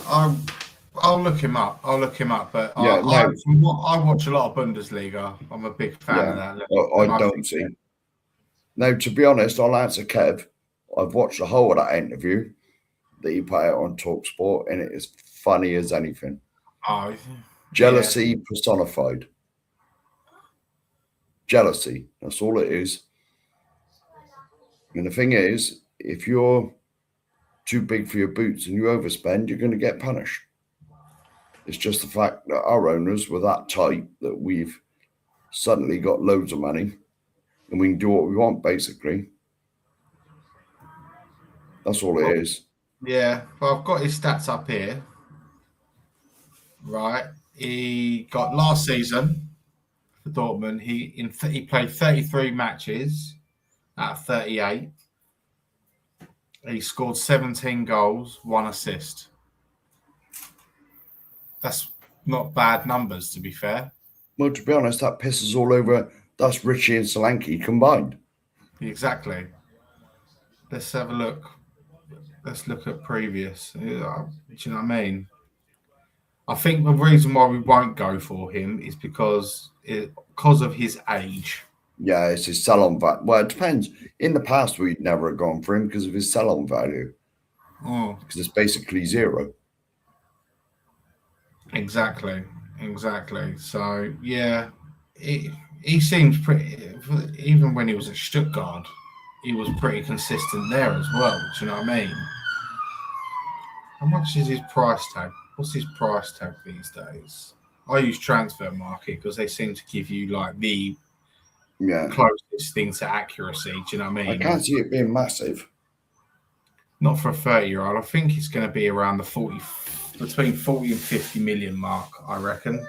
I'll look him up. But yeah, I watch a lot of Bundesliga. I'm a big fan of that. I don't see. Now, to be honest, I'll answer Kev. I've watched the whole of that interview that he put out on TalkSport, and it is funny as anything. Jealousy personified. Jealousy. That's all it is. And the thing is, if you're too big for your boots and you overspend, you're going to get punished. It's just the fact that our owners were that tight that we've suddenly got loads of money and we can do what we want, basically. That's all it is. Yeah, well, I've got his stats up here. Right. He got last season for Dortmund. He played 33 matches out of 38. He scored 17 goals, 1 assist. That's not bad numbers, to be fair. Well, to be honest, that pisses all over. That's Richie and Solanke combined. Exactly. Let's have a look. Let's look at previous. Do you know what I mean? I think the reason why we won't go for him is because of his age. Yeah, it's his sell-on value. Well, it depends. In the past, we'd never have gone for him because of his sell-on value. Because it's basically zero. Exactly. So, yeah, he seems pretty... Even when he was at Stuttgart, he was pretty consistent there as well. Do you know what I mean? How much is his price tag? What's his price tag these days? I use Transfer Market because they seem to give you like the closest thing to accuracy. Do you know what I mean? I can't see it being massive. Not for a 30-year-old. I think it's going to be around between 40 and 50 million mark, I reckon.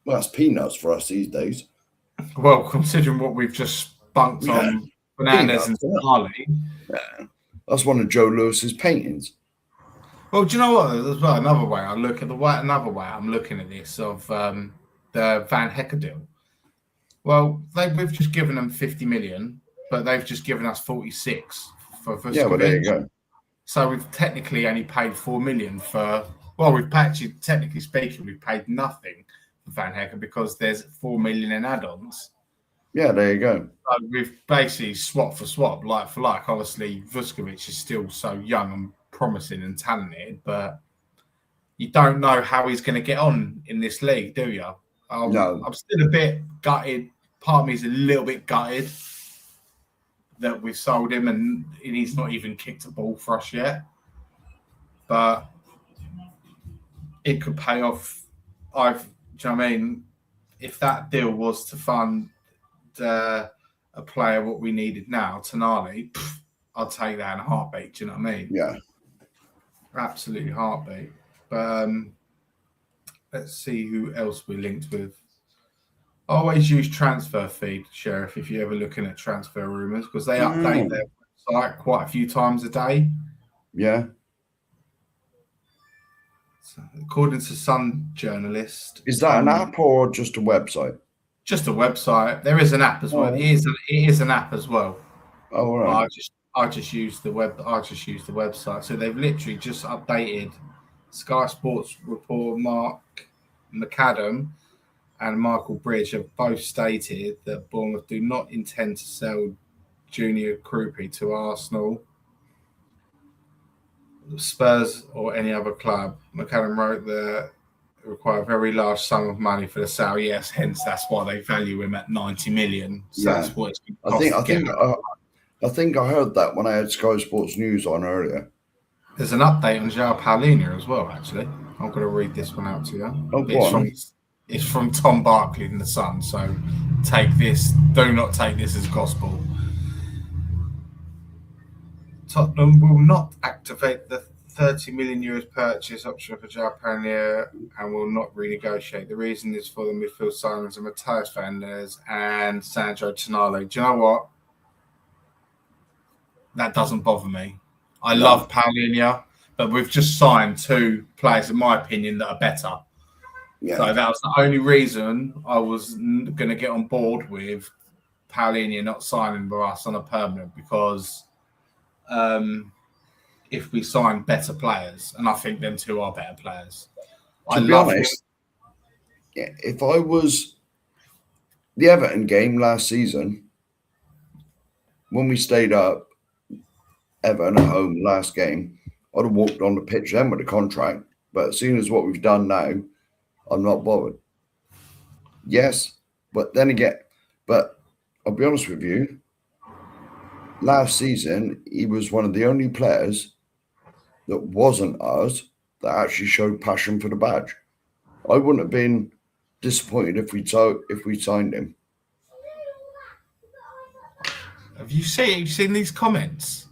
Well, that's peanuts for us these days. Well, considering what we've just spunked on Fernandez and Tonali. Yeah. That's one of Joe Lewis's paintings. Well, do you know what? There's another way I'm looking at this of the Van Hecker deal. Well, we've just given them 50 million, but they've just given us 46 for yeah, well, there you go. So we've technically only paid 4 million for. Well, we've actually, technically speaking, we've paid nothing for Van Hecker because there's 4 million in add-ons. Yeah, there you go. So we've basically swap for swap, like for like. Obviously, Vuskovic is still so young and promising and talented, but you don't know how he's going to get on in this league, do you? No. I'm still a bit gutted. Part of me is a little bit gutted that we've sold him and he's not even kicked a ball for us yet. But it could pay off. Do you know what I mean? If that deal was to fund a player what we needed now, Tonali, I'd take that in a heartbeat. Do you know what I mean? Yeah. Absolutely heartbeat. But let's see who else we linked with. I always use transfer feed, Sheriff, if you're ever looking at transfer rumours, because they update their website quite a few times a day. Yeah. So, according to Sun journalist, Is that an app or just a website? Just a website. There is an app as well. Oh. It is an app as well. Oh, all right. I just use the website. So they've literally just updated. Sky Sports reporter Mark McAdam and Michael Bridge have both stated that Bournemouth do not intend to sell Junior Krupi to Arsenal, Spurs, or any other club. McAdam wrote that it require a very large sum of money for the sale. Yes, hence that's why they value him at 90 million. So that's what it's going to cost. I think I heard that when I had Sky Sports News on earlier. There's an update on João Paulinho as well, actually. I'm going to read this one out to you. Oh, it's from Tom Barkley in The Sun, so do not take this as gospel. Tottenham will not activate the 30 million euros purchase option for João Paulinho and will not renegotiate. The reason is for the midfield signings of Matheus Fernandes and Sandro Tonali. Do you know what? That doesn't bother me. I love Paulinho, but we've just signed two players, in my opinion, that are better. Yeah. So that was the only reason I was going to get on board with Paulinho not signing with us on a permanent, because if we sign better players, and I think them two are better players. To be honest, if I was the Everton game last season, when we stayed up, Everton at home last game, I'd have walked on the pitch then with a contract. But as soon as what we've done now, I'm not bothered. Yes, but then again, but I'll be honest with you, last season, he was one of the only players that wasn't us that actually showed passion for the badge. I wouldn't have been disappointed if we signed him. Have you seen these comments?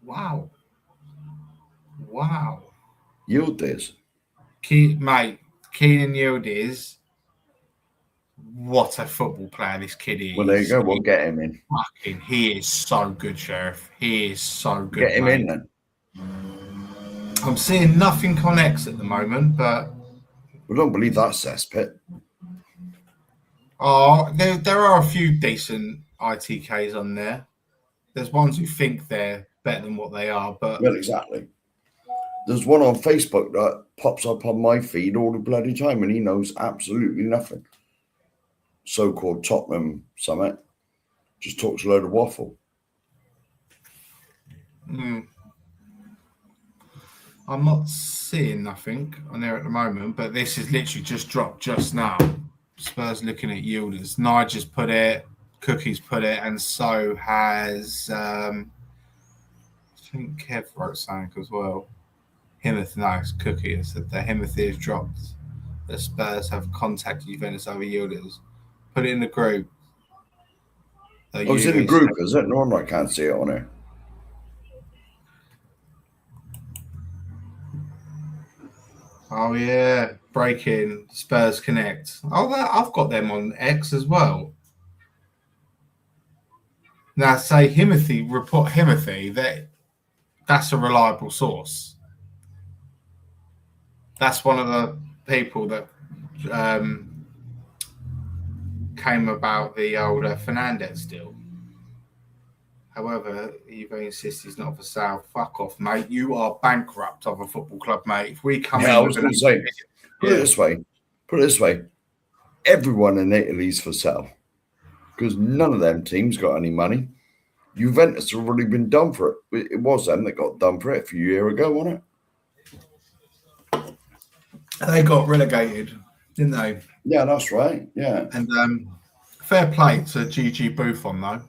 Wow. Yildiz. Keenan Yildiz. What a football player this kid is. Well, there you go. We'll get him in. He is so good, Sheriff. He is so good. Get him in then. I'm seeing nothing on X at the moment, but we don't believe that cesspit. Oh, there are a few decent ITKs on there. There's ones who think they're better than what they are, but well, exactly. There's one on Facebook that pops up on my feed all the bloody time, and he knows absolutely nothing. So-called Tottenham summit just talks a load of waffle. I'm not seeing nothing on there at the moment, but this is literally just dropped just now. Spurs looking at Yielders. Nigel's put it, Cookie's put it, and so has I think Kev wrote something as well. Cookie has said that Himothy has dropped. The Spurs have contacted Juventus over Yielders. Put it in the group. It's in the group, is it? No, I can't see it on here. Oh yeah, breaking Spurs Connect. Oh, I've got them on X as well. Now, say report Himothy, that's a reliable source. That's one of the people that came about the older Fernandes deal. However, Evo insists he's not for sale. Fuck off, mate. You are bankrupt of a football club, mate. If we come in, I was going to say, put it this way. Everyone in Italy's for sale because none of them teams got any money. Juventus have already been done for it. It was them that got done for it a few years ago, wasn't it? They got relegated, didn't they? Yeah, that's right. Yeah. And fair play to Gigi Buffon, though.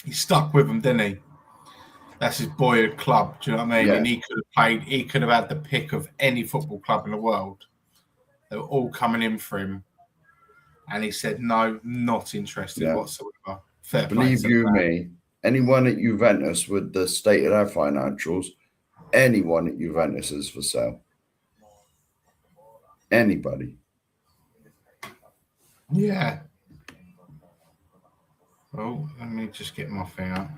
He stuck with them, didn't he? That's his boyhood club. Do you know what I mean? Yeah. And he could have played. He could have had the pick of any football club in the world. They were all coming in for him, and he said, "No, not interested whatsoever." Fair play Believe to you the man. me, anyone at Juventus with the state of their financials, anyone at Juventus is for sale. Anybody. Yeah. Oh, let me just get my thing up.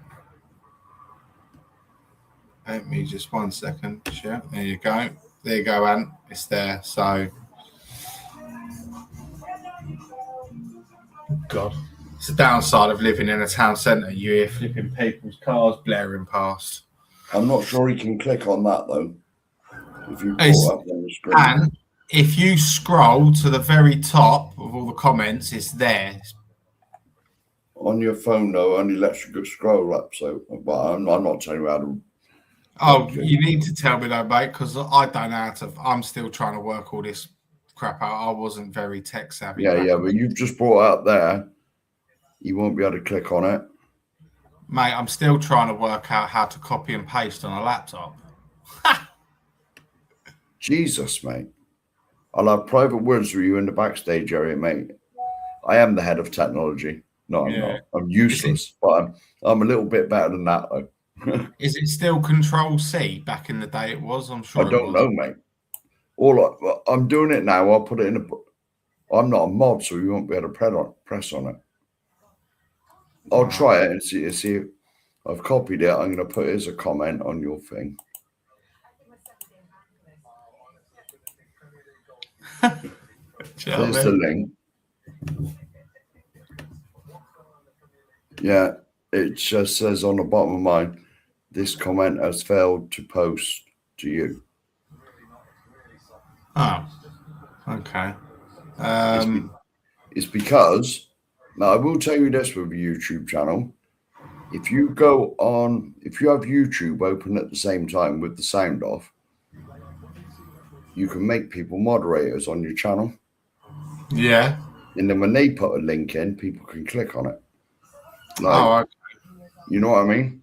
Let me just 1 second. Sure. There you go. There you go, Ant. It's there. So, God, it's the downside of living in a town centre. You hear flipping people's cars blaring past. I'm not sure he can click on that though. If you It's- pull up on the screen. And if you scroll to the very top of all the comments, it's there. On your phone though, only lets you go scroll up. So, but I'm not telling you how to. Oh, you need to tell me though, mate, because I don't know how to. I'm still trying to work all this crap out. I wasn't very tech savvy. Yeah, but you've just brought out there. You won't be able to click on it. Mate, I'm still trying to work out how to copy and paste on a laptop. Jesus, mate. I'll have private words with you in the backstage area, mate. I am the head of technology. No, I'm not. I'm useless, but I'm a little bit better than that, though. Is it still Control C? Back in the day, it was. I'm sure. I don't know, mate. I'm doing it now. I'll put it in a. I'm not a mod, so you won't be able to press on it. I'll try it and see if I've copied it. I'm going to put it as a comment on your thing. There's the link. Yeah, it just says on the bottom of mine, this comment has failed to post to you. Oh, okay. It's because, now I will tell you this with a YouTube channel. If you have YouTube open at the same time with the sound off, you can make people moderators on your channel. Yeah. And then when they put a link in, people can click on it. Okay. You know what I mean?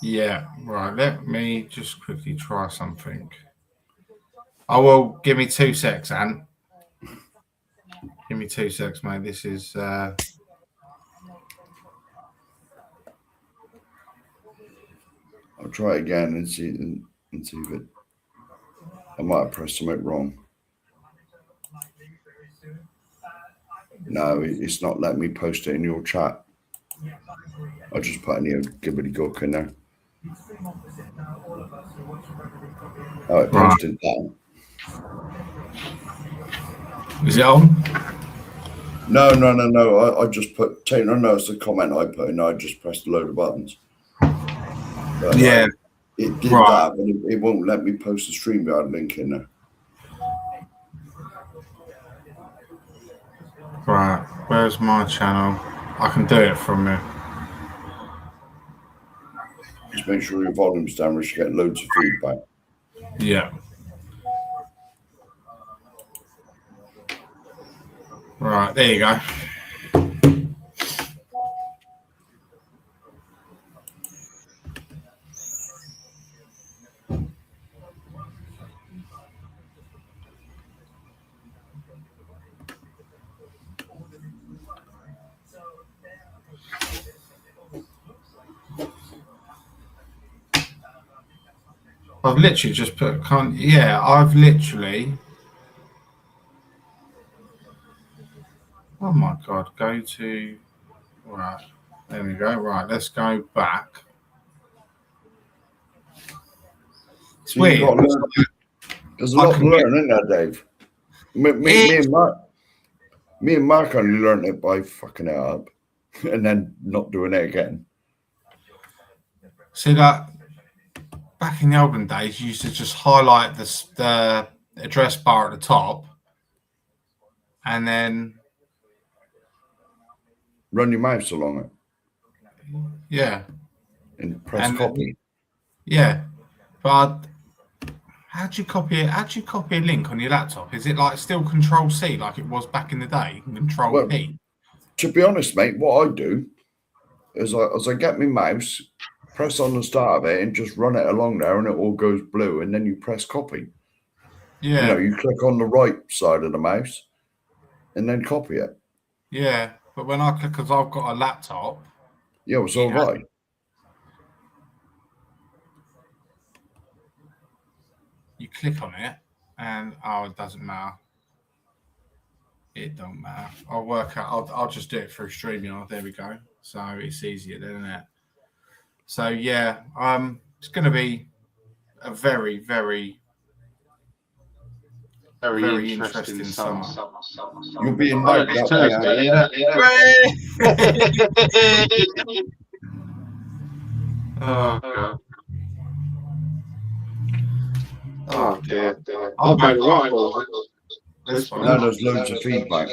Yeah, right. Let me just quickly try something. Oh, well, give me 2 secs, Ant. Give me 2 secs, mate. This is... I'll try again and see if it... I might have pressed something wrong. No, it's not letting me post it in your chat. I'll just put any gibbity-gook in there. Oh, it posted that. Is it on? No. I just put, take no notice of the comment I put in. I just pressed a load of buttons. But, yeah. It did that, but it won't let me post the StreamYard link in there. Right. Where's my channel? I can do it from there. Just make sure your volume's down, or you get loads of feedback. Yeah. Right, there you go. I've literally just put, I've literally, oh my God, go to, right, there we go, right, let's go back. It's weird. There's a lot to learn, isn't there, Dave? Me and Mark only learned it by fucking it up and then not doing it again. See that? Back in the olden days, you used to just highlight the address bar at the top and then run your mouse along it. Yeah. And press copy. Yeah. But how'd you copy it? How'd you copy a link on your laptop? Is it like still Control C like it was back in the day? Control P? To be honest, mate, what I do is I get my mouse, press on the start of it and just run it along there, and it all goes blue, and then you press copy. Yeah. You know, you click on the right side of the mouse, and then copy it. Yeah, but when I click, because I've got a laptop. Yeah, so have I. You click on it, and it doesn't matter. It don't matter. I'll work out. I'll just do it through StreamYard. There we go. So it's easier, then, isn't it? So yeah, it's going to be a very, very, very interesting summer. You'll be in Oh, it's Thursday, yeah. Oh, God. Oh, dear. I'll I've made make a right. this one. No, there's loads of feedback.